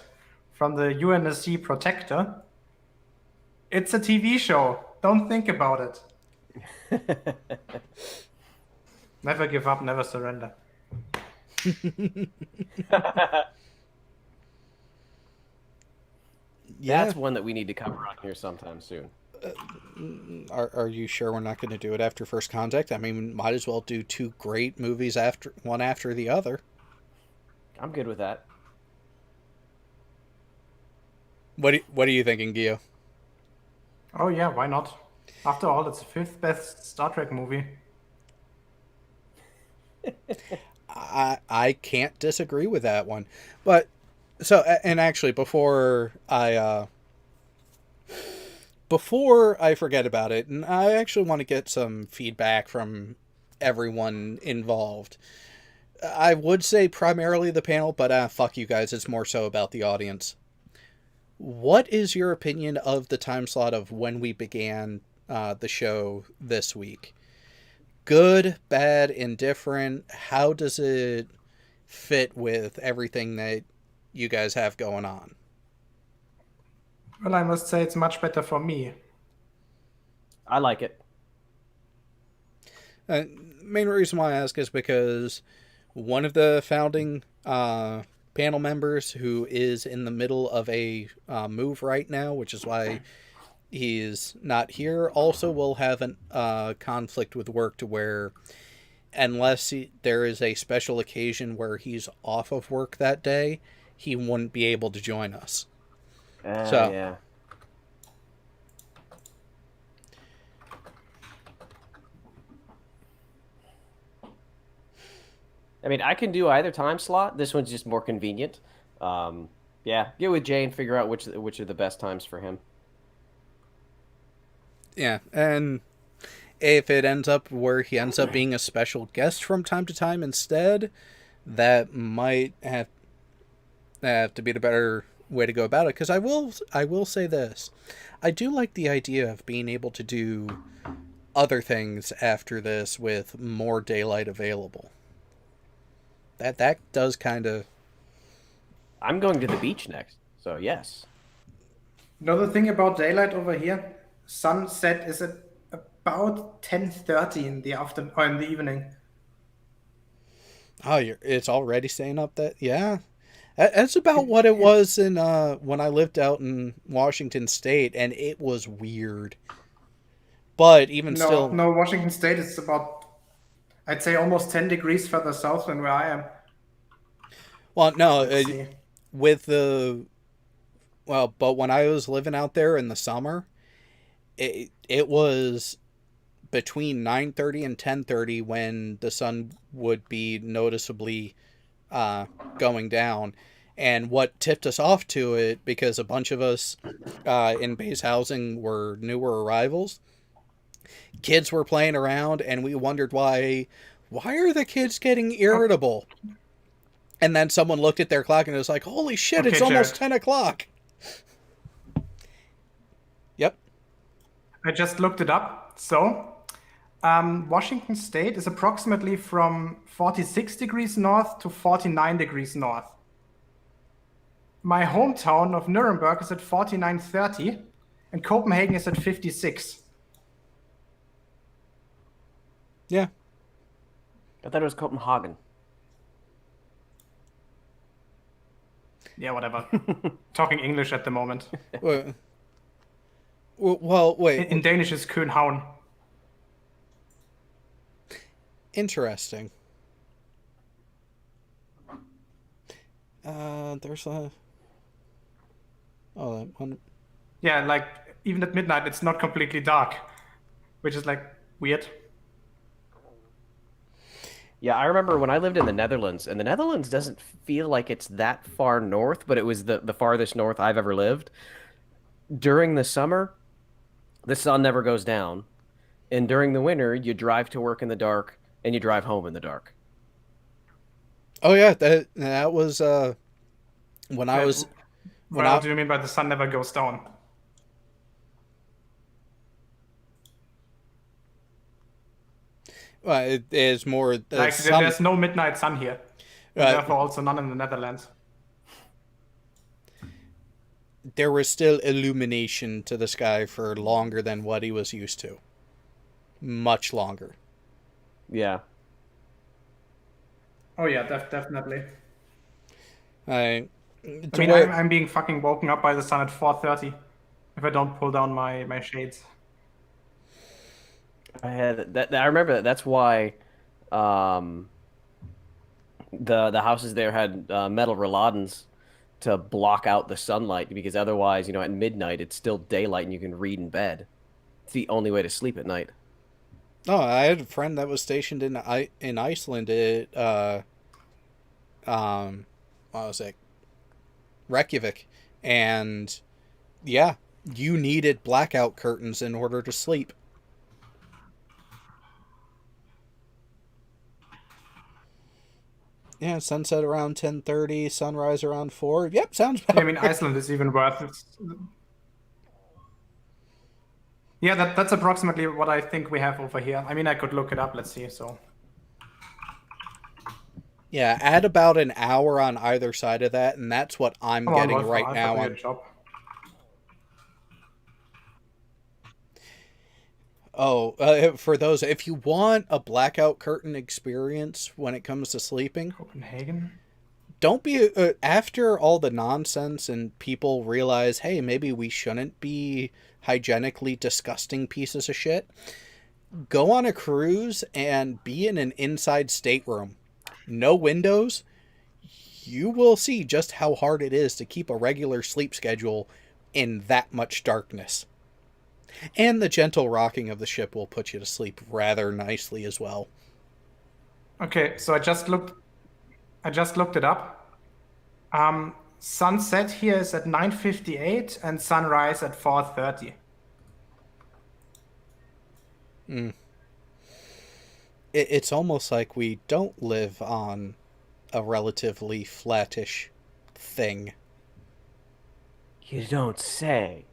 E: from the UNSC Protector, it's a TV show. Don't think about it. Never give up, never surrender.
D: Yeah.
C: That's one that we need to cover on here sometime soon.
D: Are you sure we're not going to do it after First Contact? I mean, might as well do two great movies after one after the other.
C: I'm good with that.
D: What are you thinking, Gio?
E: Oh yeah, why not? After all, it's the fifth best Star Trek movie.
D: I can't disagree with that one. But so, and actually before I forget about it, and I actually want to get some feedback from everyone involved. I would say primarily the panel, but fuck you guys, it's more so about the audience. What is your opinion of the time slot of when we began the show this week? Good, bad, indifferent? How does it fit with everything that you guys have going on?
E: Well, I must say it's much better for me.
C: I like it.
D: Main reason why I ask is because one of the founding panel members, who is in the middle of a move right now, which is why he's not here, also will have a conflict with work to where, unless there is a special occasion where he's off of work that day, he wouldn't be able to join us. So
C: yeah. I mean, I can do either time slot. This one's just more convenient. Yeah, get with Jay and figure out which are the best times for him.
D: yeah, and if it ends up where he ends up being a special guest from time to time instead, that might have to be the better way to go about it. Because I will say this, I do like the idea of being able to do other things after this with more daylight available. That does kind of.
C: I'm going to the beach next, so yes.
E: Another thing about daylight over here, sunset is at about 10:30 in the afternoon or in the evening.
D: Oh, it's already staying up that. Yeah. That's about what it was in when I lived out in Washington State, and it was weird. But even still,
E: No, Washington State is about, I'd say, almost 10 degrees further south than where I am.
D: well, no,
E: Let's see.
D: with the but when I was living out there in the summer, it was between 9:30 and 10:30 when the sun would be noticeably going down. And what tipped us off to it, because a bunch of us in base housing were newer arrivals, kids were playing around, and we wondered why are the kids getting irritable? And then someone looked at their clock and it was like, holy shit,
E: Okay,
D: it's almost
E: Jared.
D: 10 o'clock. Yep.
E: I just looked it up. So, Washington State is approximately from 46 degrees north to 49 degrees north. My hometown of Nuremberg is at 49:30, and Copenhagen is at 56.
D: Yeah.
C: I thought it was Copenhagen.
E: Yeah, whatever. Talking English at the moment.
D: Well, wait.
E: In Danish is København.
D: Interesting. There's a. Oh, that one.
E: Yeah, like even at midnight, it's not completely dark, which is like weird.
C: Yeah, I remember when I lived in the Netherlands, and the Netherlands doesn't feel like it's that far north, but it was the farthest north I've ever lived. During the summer, the sun never goes down, and during the winter, you drive to work in the dark and you drive home in the dark.
D: Oh yeah, that was when I was.
E: What do you mean by the sun never goes down?
D: It is more.
E: Like there's no midnight sun here. Therefore, also none in the Netherlands.
D: There was still illumination to the sky for longer than what he was used to. Much longer.
C: Yeah.
E: Oh yeah, definitely.
D: I
E: I
D: to
E: mean,
D: where
E: I'm being fucking woken up by the sun at 4:30 if I don't pull down my shades.
C: I had that. I remember that. That's why um, the houses there had metal rollants to block out the sunlight because otherwise, at midnight it's still daylight and you can read in bed. It's the only way to sleep at night.
D: oh, I had a friend that was stationed in Iceland at what was it, Reykjavik, and yeah, you needed blackout curtains in order to sleep. Yeah, sunset around 10:30, sunrise around 4. Yep, sounds
E: Yeah, I
D: about
E: mean,
D: right.
E: Iceland is even worse. Yeah, that's approximately what I think we have over here. I mean, I could look it up. Let's see. So,
D: Yeah, add about an hour on either side of that, and that's what I'm
E: come on,
D: getting
E: Wolfram,
D: right
E: Alpha,
D: now
E: do your
D: on.
E: job.
D: Oh, for those, if you want a blackout curtain experience when it comes to sleeping,
E: Copenhagen.
D: don't be after all the nonsense and people realize, hey, maybe we shouldn't be hygienically disgusting pieces of shit. Go on a cruise and be in an inside stateroom. No windows. You will see just how hard it is to keep a regular sleep schedule in that much darkness. And the gentle rocking of the ship will put you to sleep rather nicely as well.
E: Okay, so I just looked. I just looked it up. Sunset here is at 9:58 and sunrise at 4:30.
D: It's almost like we don't live on a relatively flattish thing.
C: You don't say.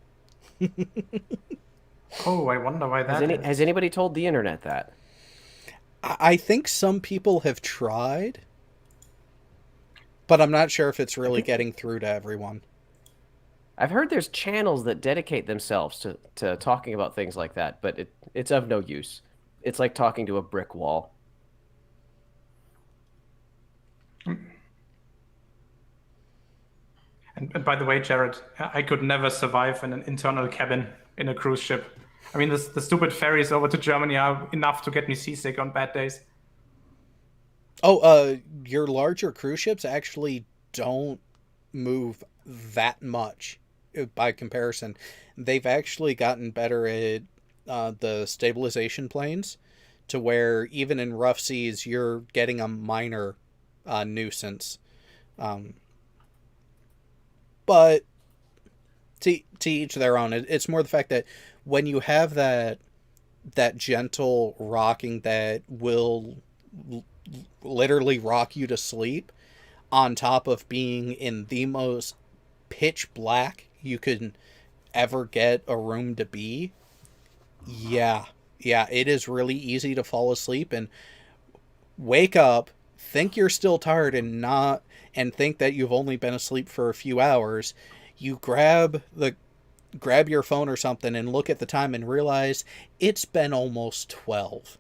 E: Oh, I wonder why that is.
C: Has anybody told the internet that?
D: I think some people have tried, but I'm not sure if it's really getting through to everyone.
C: I've heard there's channels that dedicate themselves to talking about things like that, but it's of no use. It's like talking to a brick wall.
E: And by the way, Jared, I could never survive in an internal cabin in a cruise ship. I mean, the stupid ferries over to Germany are enough to get me seasick on bad days.
D: Oh, your larger cruise ships actually don't move that much by comparison. They've actually gotten better at the stabilization planes to where even in rough seas you're getting a minor nuisance. But to each their own. It's more the fact that when you have that gentle rocking that will literally rock you to sleep, on top of being in the most pitch black you could ever get a room to be, yeah, it is really easy to fall asleep and wake up, think you're still tired and think that you've only been asleep for a few hours. You grab your phone or something and look at the time and realize it's been almost 12.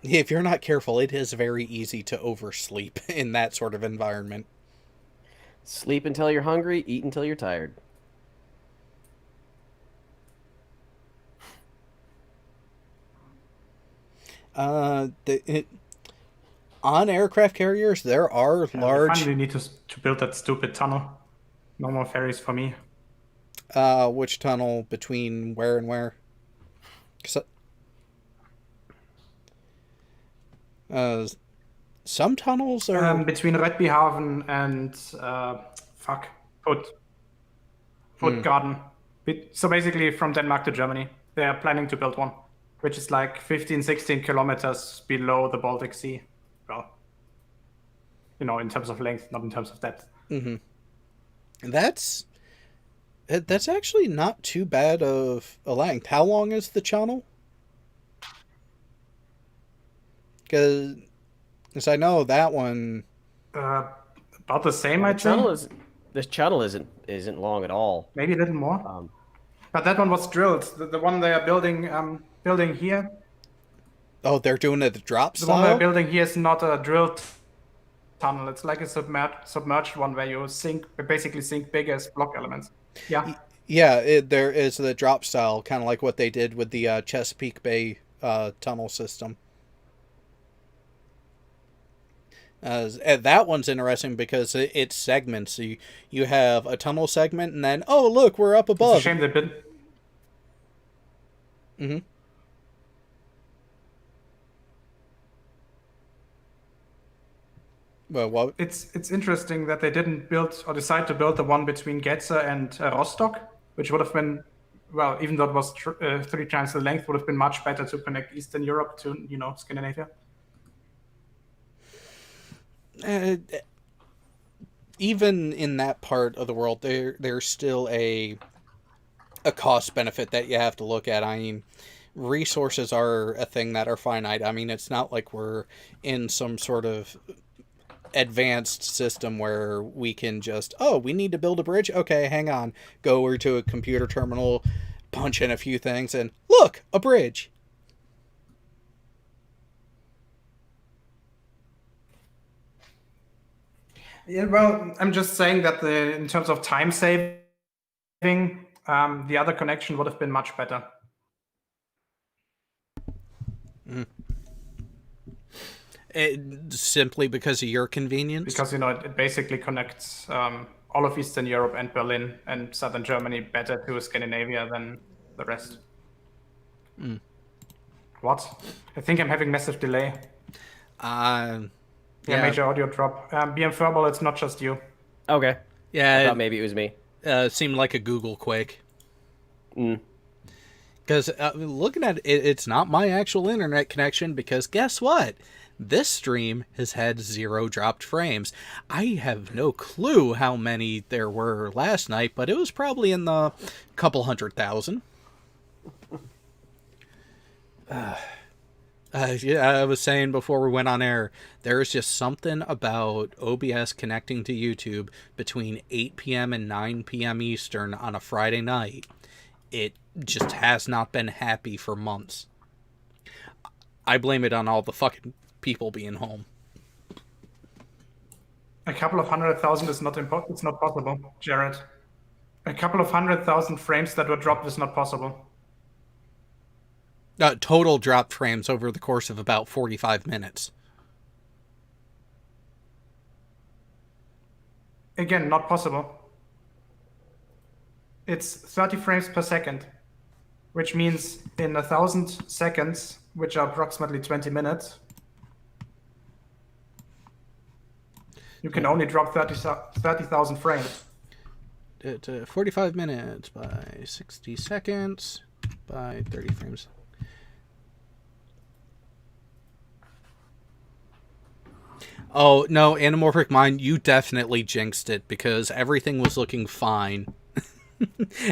D: If you're not careful, it is very easy to oversleep in that sort of environment.
C: Sleep until you're hungry, eat until you're tired.
D: On aircraft carriers, there are
E: We
D: large.
E: finally need to build that stupid tunnel. No more ferries for me.
D: Which tunnel between where and where? 'Cause, some tunnels are.
E: Between Redbyhaven and fuck, Foot Garden. So basically from Denmark to Germany. They are planning to build one, which is like 15, 16 kilometers below the Baltic Sea. Well, in terms of length, not in terms of depth.
D: That's actually not too bad of a length. How long is the channel? Because I know that one.
E: About the same, I'd say.
C: This channel isn't long at all.
E: Maybe a little more. But that one was drilled. The one they are building here
D: Oh, they're doing it the drop
E: The one we're
D: style?
E: building here is not a drilled tunnel. It's like a submerged one where you basically sink big as block elements. Yeah.
D: Yeah, there is the drop style, kind of like what they did with the Chesapeake Bay tunnel system. And that one's interesting because it's segments. So you have a tunnel segment, and then, oh, look, we're up
E: It's a
D: above.
E: shame they didn't.
D: Mm-hmm. Well, what?
E: It's interesting that they didn't build or decide to build the one between Getze and Rostock, which would have been, well, even though it was 3 times the length, would have been much better to connect Eastern Europe to, Scandinavia.
D: Even in that part of the world, there's still a cost benefit that you have to look at. I mean, resources are a thing that are finite. I mean, it's not like we're in some sort of advanced system where we can just, oh, we need to build a bridge? Okay, hang on. Go over to a computer terminal, punch in a few things, and look, a bridge.
E: Yeah, well, I'm just saying that in terms of time saving, the other connection would have been much better.
D: Simply because of your convenience?
E: Because, it basically connects all of Eastern Europe and Berlin and Southern Germany better to Scandinavia than the rest. What? I think I'm having massive delay. Yeah, major audio drop. BM Furball, it's not just you.
C: Okay. I
D: Yeah,
C: thought maybe it was me.
D: seemed like a Google quake.
C: Mm.
D: Because looking at it, it's not my actual internet connection, because guess what? This stream has had 0 dropped frames. I have no clue how many there were last night, but it was probably in the couple 100,000. Yeah, I was saying before we went on air, there is just something about OBS connecting to YouTube between 8 p.m. and 9 p.m. Eastern on a Friday night. It just has not been happy for months. I blame it on all the fucking people being home.
E: A couple of 100,000 is not important. It's not possible, Jared. A couple of 100,000 frames that were dropped is not possible.
D: Total dropped frames over the course of about 45 minutes.
E: Again, not possible. It's 30 frames per second, which means in 1,000 seconds, which are approximately 20 minutes, you can only drop 30,000 frames.
D: 45 minutes by 60 seconds by 30 frames. Oh, no, Anamorphic Mind, you definitely jinxed it, because everything was looking fine.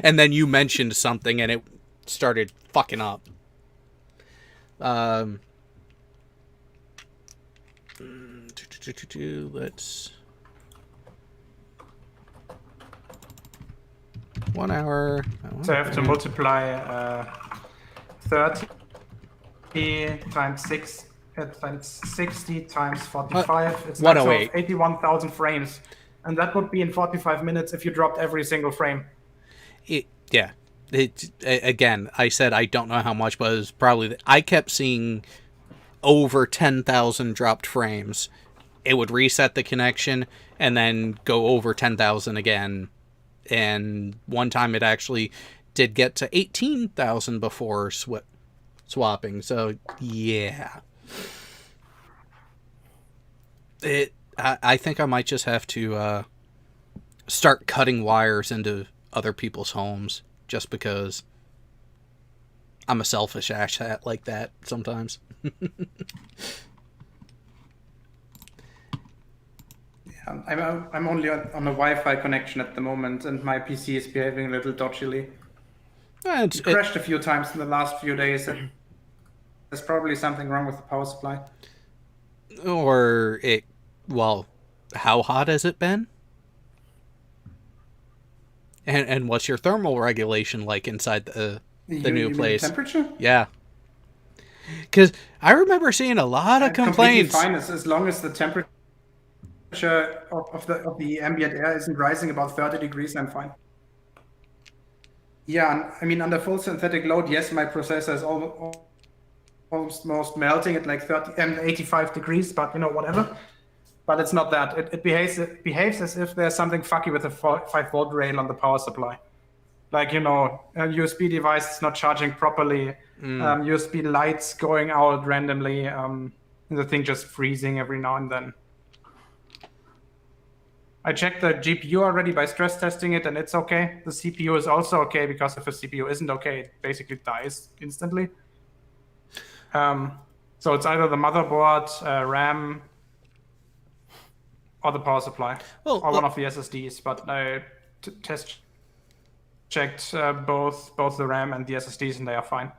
D: And then you mentioned something and it started fucking up. Let's... 1 hour.
E: So I have to multiply 30 times 6 times 60 times 45. It's like
D: 108.
E: 81,000 frames. And that would be in 45 minutes if you dropped every single frame.
D: Yeah. Again, I said I don't know how much, but it was probably... I kept seeing over 10,000 dropped frames. It would reset the connection and then go over 10,000 again. And one time it actually did get to 18,000 before swapping. So, yeah. I think I might just have to start cutting wires into other people's homes, just because I'm a selfish asshat like that sometimes.
E: I'm only on a Wi-Fi connection at the moment, and my PC is behaving a little dodgily. It crashed a few times in the last few days. And there's probably something wrong with the power supply.
D: Or it... Well, how hot has it been? And what's your thermal regulation like inside the new place?
E: Temperature?
D: Yeah. Because I remember seeing a lot of
E: Completely
D: complaints.
E: fine as long as the temperature of the ambient air isn't rising above 30 degrees. I'm fine. Yeah, I mean under full synthetic load, yes, my processor is almost melting at like 30 and 85 degrees, but whatever. But it's not that. It behaves as if there's something fucky with the 5-volt rail on the power supply. Like, a USB device is not charging properly, USB lights going out randomly, and the thing just freezing every now and then. I checked the GPU already by stress testing it, and it's okay. The CPU is also okay, because if a CPU isn't okay, it basically dies instantly. So it's either the motherboard, RAM, or the power supply, or one of the SSDs. But I checked both the RAM and the SSDs, and they are fine.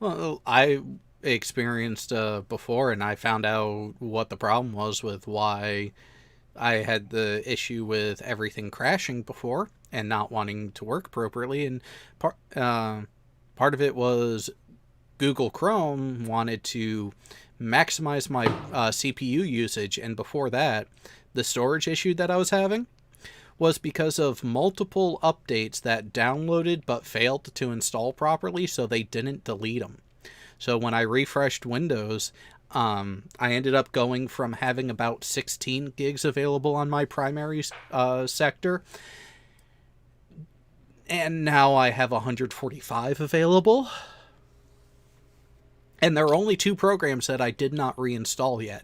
D: Well, I experienced before, and I found out what the problem was with why I had the issue with everything crashing before and not wanting to work appropriately. And part of it was Google Chrome wanted to maximize my CPU usage, and before that, the storage issue that I was having was because of multiple updates that downloaded but failed to install properly, so they didn't delete them. So when I refreshed Windows, I ended up going from having about 16 gigs available on my primary sector, and now I have 145 available. And there are only 2 programs that I did not reinstall yet: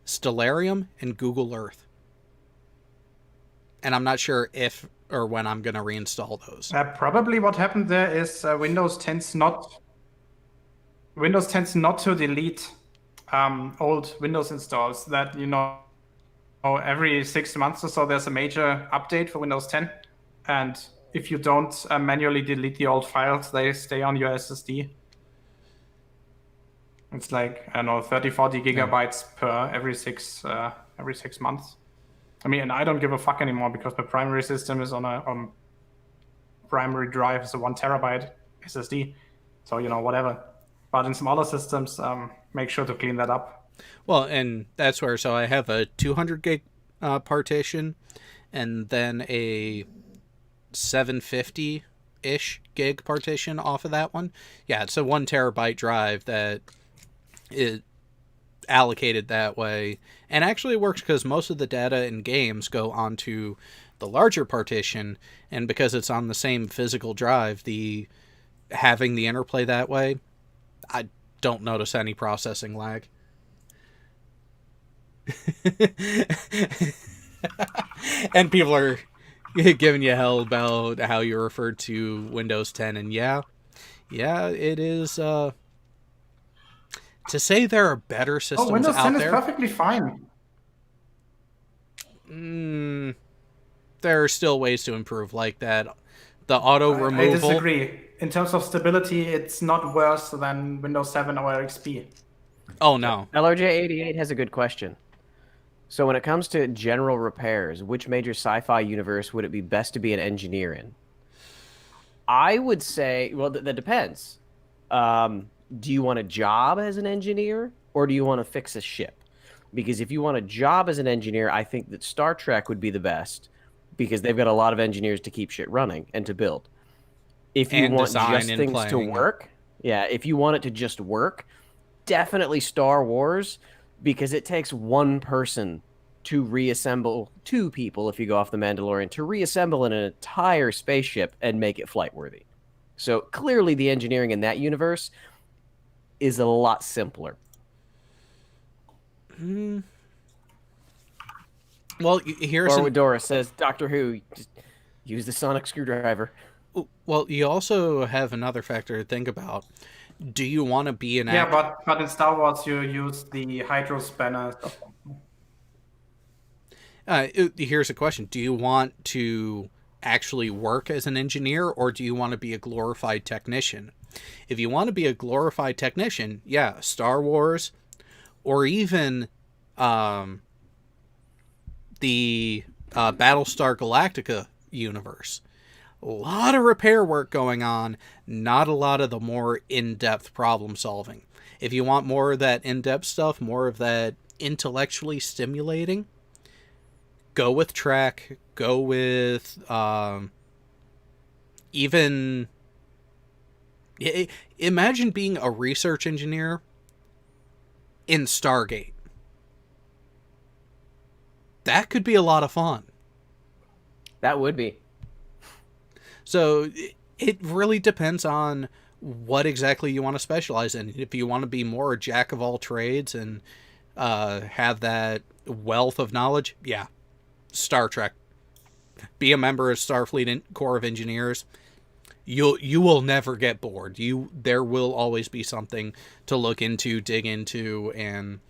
D: Stellarium and Google Earth. And I'm not sure if or when I'm going to reinstall those.
E: Probably what happened there is Windows tends not to delete old Windows installs. That every 6 months or so there's a major update for Windows 10, and if you don't manually delete the old files, they stay on your SSD. It's like, I don't know, 30-40 gigabytes per every 6 months. I mean, and I don't give a fuck anymore, because my primary system is on a primary drive, is a 1 terabyte SSD. So whatever. But in smaller systems, make sure to clean that up.
D: Well, and that's where, so I have a 200 gig partition, and then a 750-ish gig partition off of that one. Yeah, it's a 1 terabyte drive that is allocated that way, and actually works because most of the data in games go onto the larger partition, and because it's on the same physical drive, having the interplay that way, I don't notice any processing lag. And people are giving you hell about how you referred to Windows 10, and yeah, it is. To say there are better systems
E: Windows
D: out
E: 10
D: there,
E: is perfectly fine.
D: there are still ways to improve, like that. The auto removal.
E: I disagree. In terms of stability, it's not worse than Windows 7 or XP.
D: Oh no.
C: LRJ88 has a good question. So when it comes to general repairs, which major sci-fi universe would it be best to be an engineer in? I would say, well, that depends. Do you want a job as an engineer, or do you want to fix a ship? Because if you want a job as an engineer, I think that Star Trek would be the best, because they've got a lot of engineers to keep shit running and to build. If you want just things to work, if you want it to just work, definitely Star Wars, because it takes one person to reassemble, 2 people if you go off the Mandalorian, to reassemble an entire spaceship and make it flight worthy. So clearly the engineering in that universe is a lot simpler.
D: Well, here's...
C: Or Dora says, Doctor Who, just use the sonic screwdriver.
D: Well, you also have another factor to think about. Do you want to be an
E: actor? But in Star Wars you use the hydro spanner stuff.
D: Here's a question. Do you want to actually work as an engineer, or do you want to be a glorified technician? If you want to be a glorified technician, yeah, Star Wars, or even the Battlestar Galactica universe. A lot of repair work going on, not a lot of the more in-depth problem solving. If you want more of that in-depth stuff, more of that intellectually stimulating, go with Trek. Go with even... Imagine being a research engineer in Stargate. That could be a lot of fun.
C: That would be.
D: So it really depends on what exactly you want to specialize in. If you want to be more a jack of all trades and have that wealth of knowledge, yeah, Star Trek. Be a member of Starfleet Corps of Engineers. You will never get bored. There will always be something to look into, dig into, and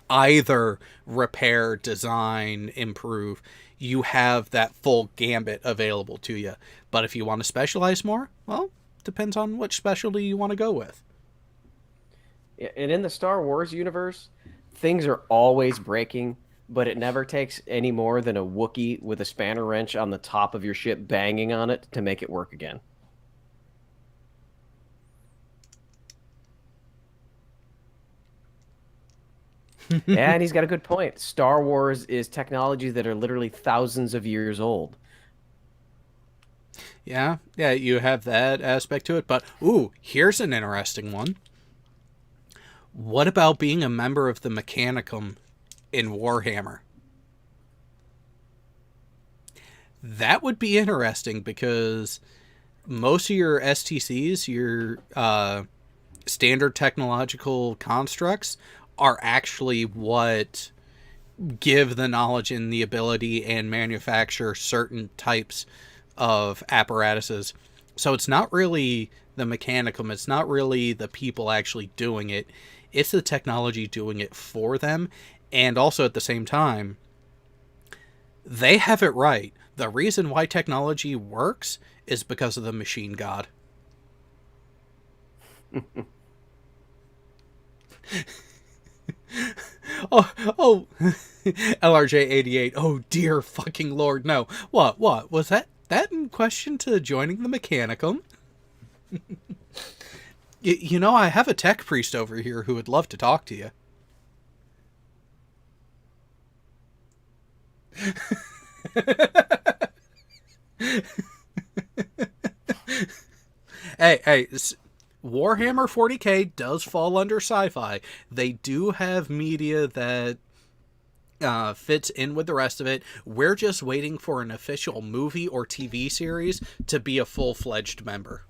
D: either repair, design, improve. You have that full gambit available to you. But if you want to specialize more, well, depends on which specialty you want to go with.
C: And in the Star Wars universe, things are always breaking, but it never takes any more than a Wookiee with a spanner wrench on the top of your ship banging on it to make it work again. Yeah, and he's got a good point. Star Wars is technology that are literally thousands of years old.
D: Yeah, you have that aspect to it. But, ooh, here's an interesting one. What about being a member of the Mechanicum in Warhammer? That would be interesting because most of your STCs, your standard technological constructs, are actually what give the knowledge and the ability and manufacture certain types of apparatuses. So it's not really the Mechanicum, it's not really the people actually doing it, it's the technology doing it for them. And also at the same time, they have it right. The reason why technology works is because of the machine god. oh, LRJ88. Oh dear fucking lord, no. What? Was that in question to joining the Mechanicum? You know, I have a tech priest over here who would love to talk to you. Hey, Warhammer 40K does fall under sci-fi. They do have media that fits in with the rest of it. We're just waiting for an official movie or TV series to be a full-fledged member.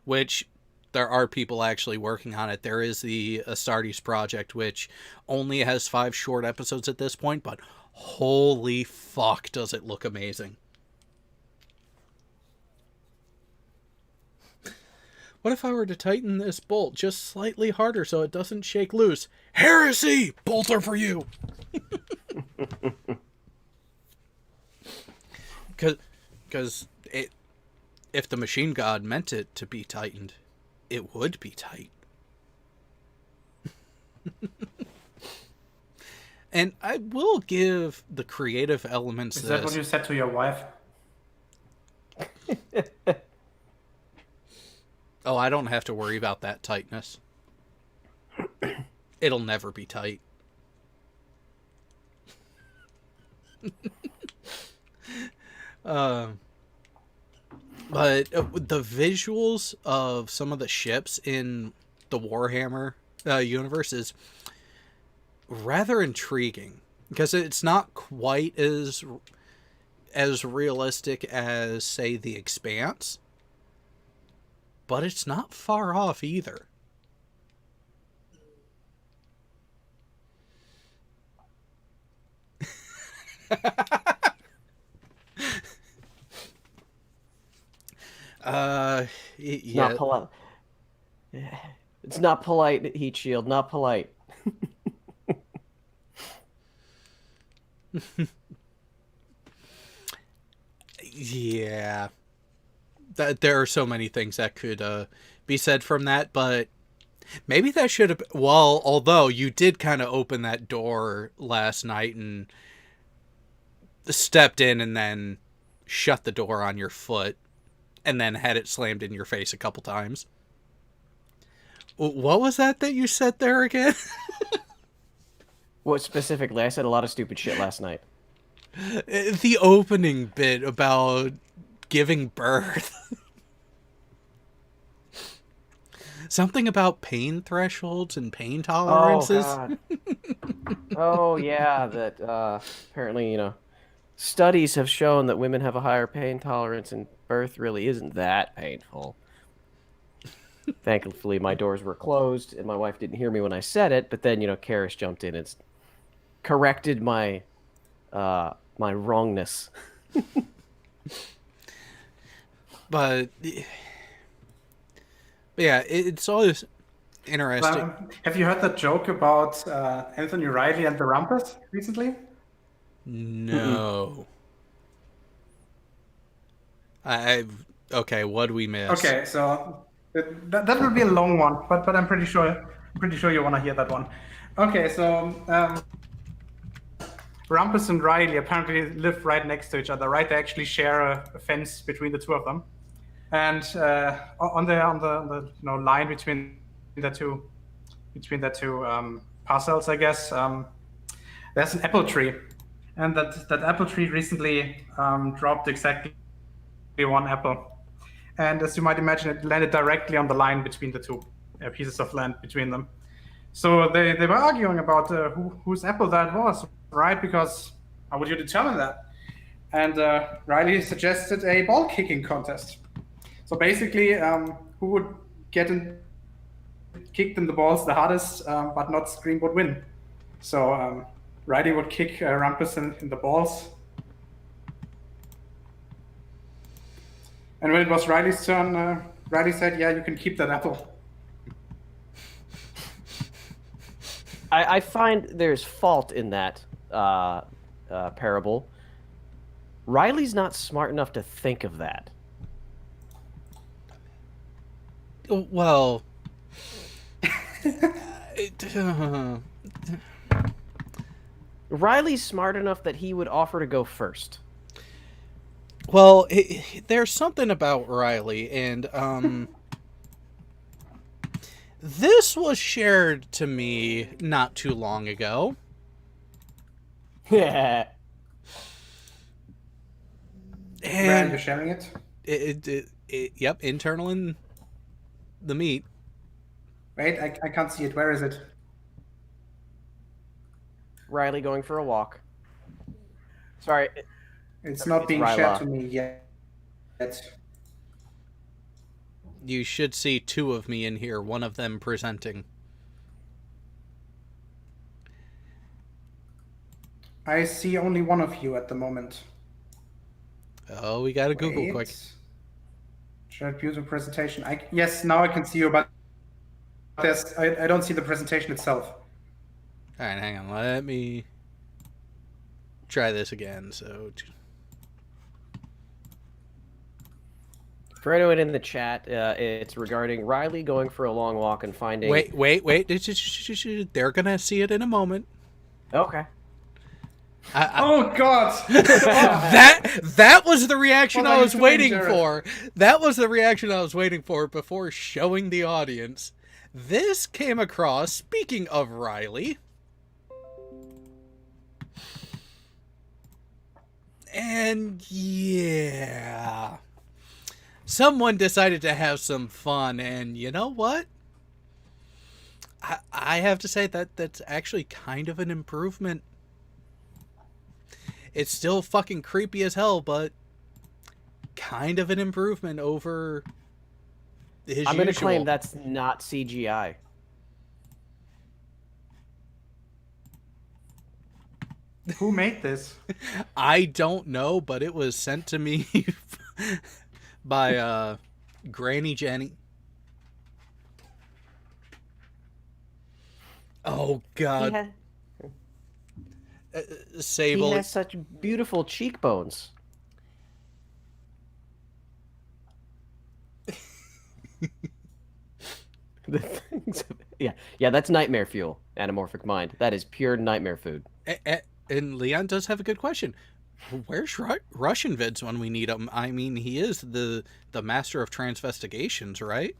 D: Which, there are people actually working on it. There is the Astartes project, which only has 5 short episodes at this point, but holy fuck does it look amazing. What if I were to tighten this bolt just slightly harder so it doesn't shake loose? Heresy! Bolter for you! Because if the machine god meant it to be tightened, it would be tight. And I will give the creative elements
E: Is that what you said to your wife?
D: Oh, I don't have to worry about that tightness. It'll never be tight. But the visuals of some of the ships in the Warhammer universe is rather intriguing, because it's not quite as realistic as, say, The Expanse, but it's not far off either. Yeah.
C: Not polite. It's not polite, Heat Shield. Not polite.
D: Yeah. There are so many things that could be said from that, but maybe that should have... Well, although you did kind of open that door last night and stepped in and then shut the door on your foot and then had it slammed in your face a couple times. What was that you said there again?
C: What specifically? I said a lot of stupid shit last night.
D: The opening bit about giving birth. Something about pain thresholds and pain tolerances.
C: Oh, God. Oh, yeah, that apparently, studies have shown that women have a higher pain tolerance and birth really isn't that painful. Thankfully, my doors were closed and my wife didn't hear me when I said it, but then, Karis jumped in and corrected my wrongness.
D: But yeah, it's always interesting.
E: Have you heard that joke about Anthony Riley and the Rumpus recently?
D: No. Okay, what do we miss?
E: Okay, so that will be a long one, but I'm pretty sure you want to hear that one. Okay, so Rumpus and Riley apparently live right next to each other, right? They actually share a fence between the two of them, and on the line between the two parcels, I guess, there's an apple tree, and that apple tree recently dropped exactly one apple. And as you might imagine, it landed directly on the line between the two pieces of land between them. So they were arguing about whose apple that was, right? Because how would you determine that? And Riley suggested a ball kicking contest. So basically, who would get kicked in the balls the hardest, but not scream would win. So Riley would kick Rumpus in the balls. And when it was Riley's turn, Riley said, "Yeah, you can keep that apple."
C: I find there's fault in that parable. Riley's not smart enough to think of that.
D: Well,
C: Riley's smart enough that he would offer to go first.
D: well, there's something about Riley, and this was shared to me not too long ago.
C: Yeah.
E: And you're sharing it?
D: Yep, internal in the meat.
E: Wait, I can't see it. Where is it?
C: Riley going for a walk. Sorry.
E: It's not being shared to me yet.
D: You should see two of me in here, one of them presenting.
E: I see only one of you at the moment.
D: Oh, we gotta Google quick.
E: Shared views of presentation. Yes, now I can see you, but I don't see the presentation itself.
D: All right, hang on. Let me try this again. So,
C: For anyone in the chat, it's regarding Riley going for a long walk and finding...
D: wait. They're gonna see it in a moment.
C: Okay.
E: Oh God!
D: that was the reaction
E: What are
D: I
E: you
D: was
E: doing,
D: waiting
E: Jared?
D: for. That was the reaction I was waiting for before showing the audience. This came across, speaking of Riley. And yeah. Someone decided to have some fun, and you know what? I have to say that's actually kind of an improvement. It's still fucking creepy as hell, but kind of an improvement over his
C: I'm going to
D: usual.
C: claim that's not CGI.
E: Who made this?
D: I don't know, but it was sent to me by Granny Jenny. Oh God. Sable.
C: He has such beautiful cheekbones. The things, yeah, that's nightmare fuel. Anamorphic mind. That is pure nightmare food.
D: And Leon does have a good question. Where's Russian vids when we need him? I mean, he is the master of transvestigations, right?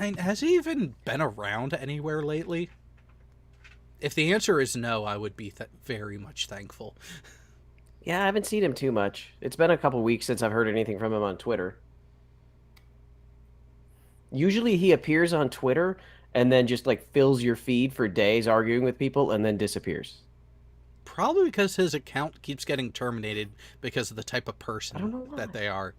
D: And has he even been around anywhere lately? If the answer is no, I would be very much thankful.
C: Yeah, I haven't seen him too much. It's been a couple weeks since I've heard anything from him on Twitter. Usually he appears on Twitter and then just like fills your feed for days arguing with people and then disappears.
D: Probably because his account keeps getting terminated because of the type of
C: I don't
D: person
C: know why.
D: that they are.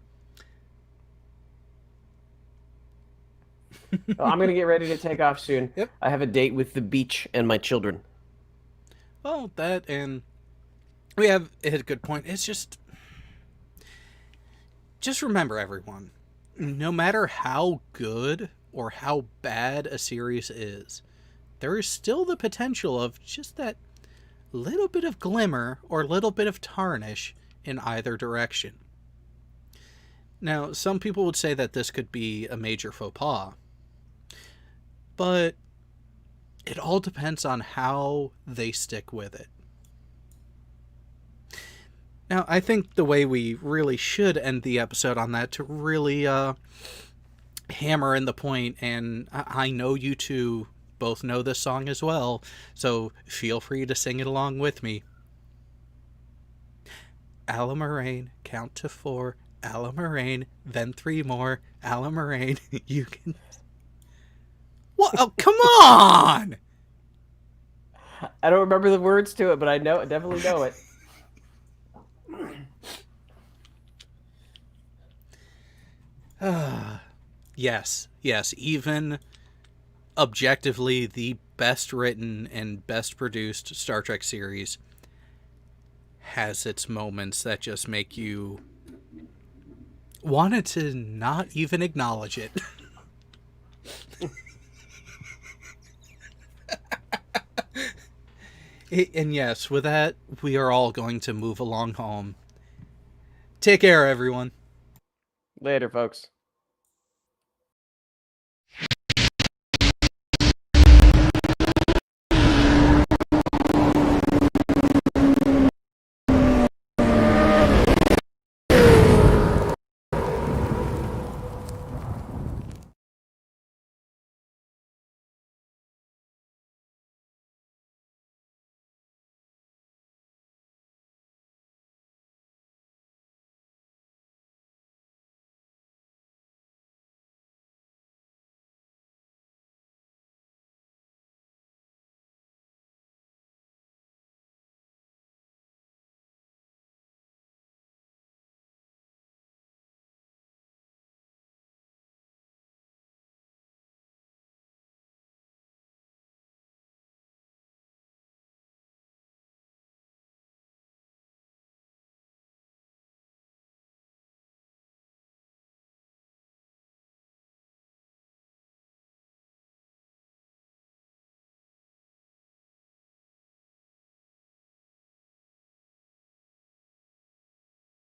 C: Well, I'm gonna get ready to take off soon.
D: Yep.
C: I have a date with the beach and my children.
D: Well, that and we have hit a good point. It's just remember, everyone, no matter how good or how bad a series is, there is still the potential of just that little bit of glimmer or little bit of tarnish in either direction. Now, some people would say that this could be a major faux pas, but it all depends on how they stick with it. Now, I think the way we really should end the episode on that, to really hammer in the point, and I know you two both know this song as well, so feel free to sing it along with me. Alamarain, count to 4, Alamarain, then 3 more, Alamarain, you can... What? Oh, come on!
C: I don't remember the words to it, but I definitely know it.
D: Yes, even objectively the best written and best produced Star Trek series has its moments that just make you want to not even acknowledge it. And yes, with that, we are all going to move along home. Take care, everyone.
C: Later, folks.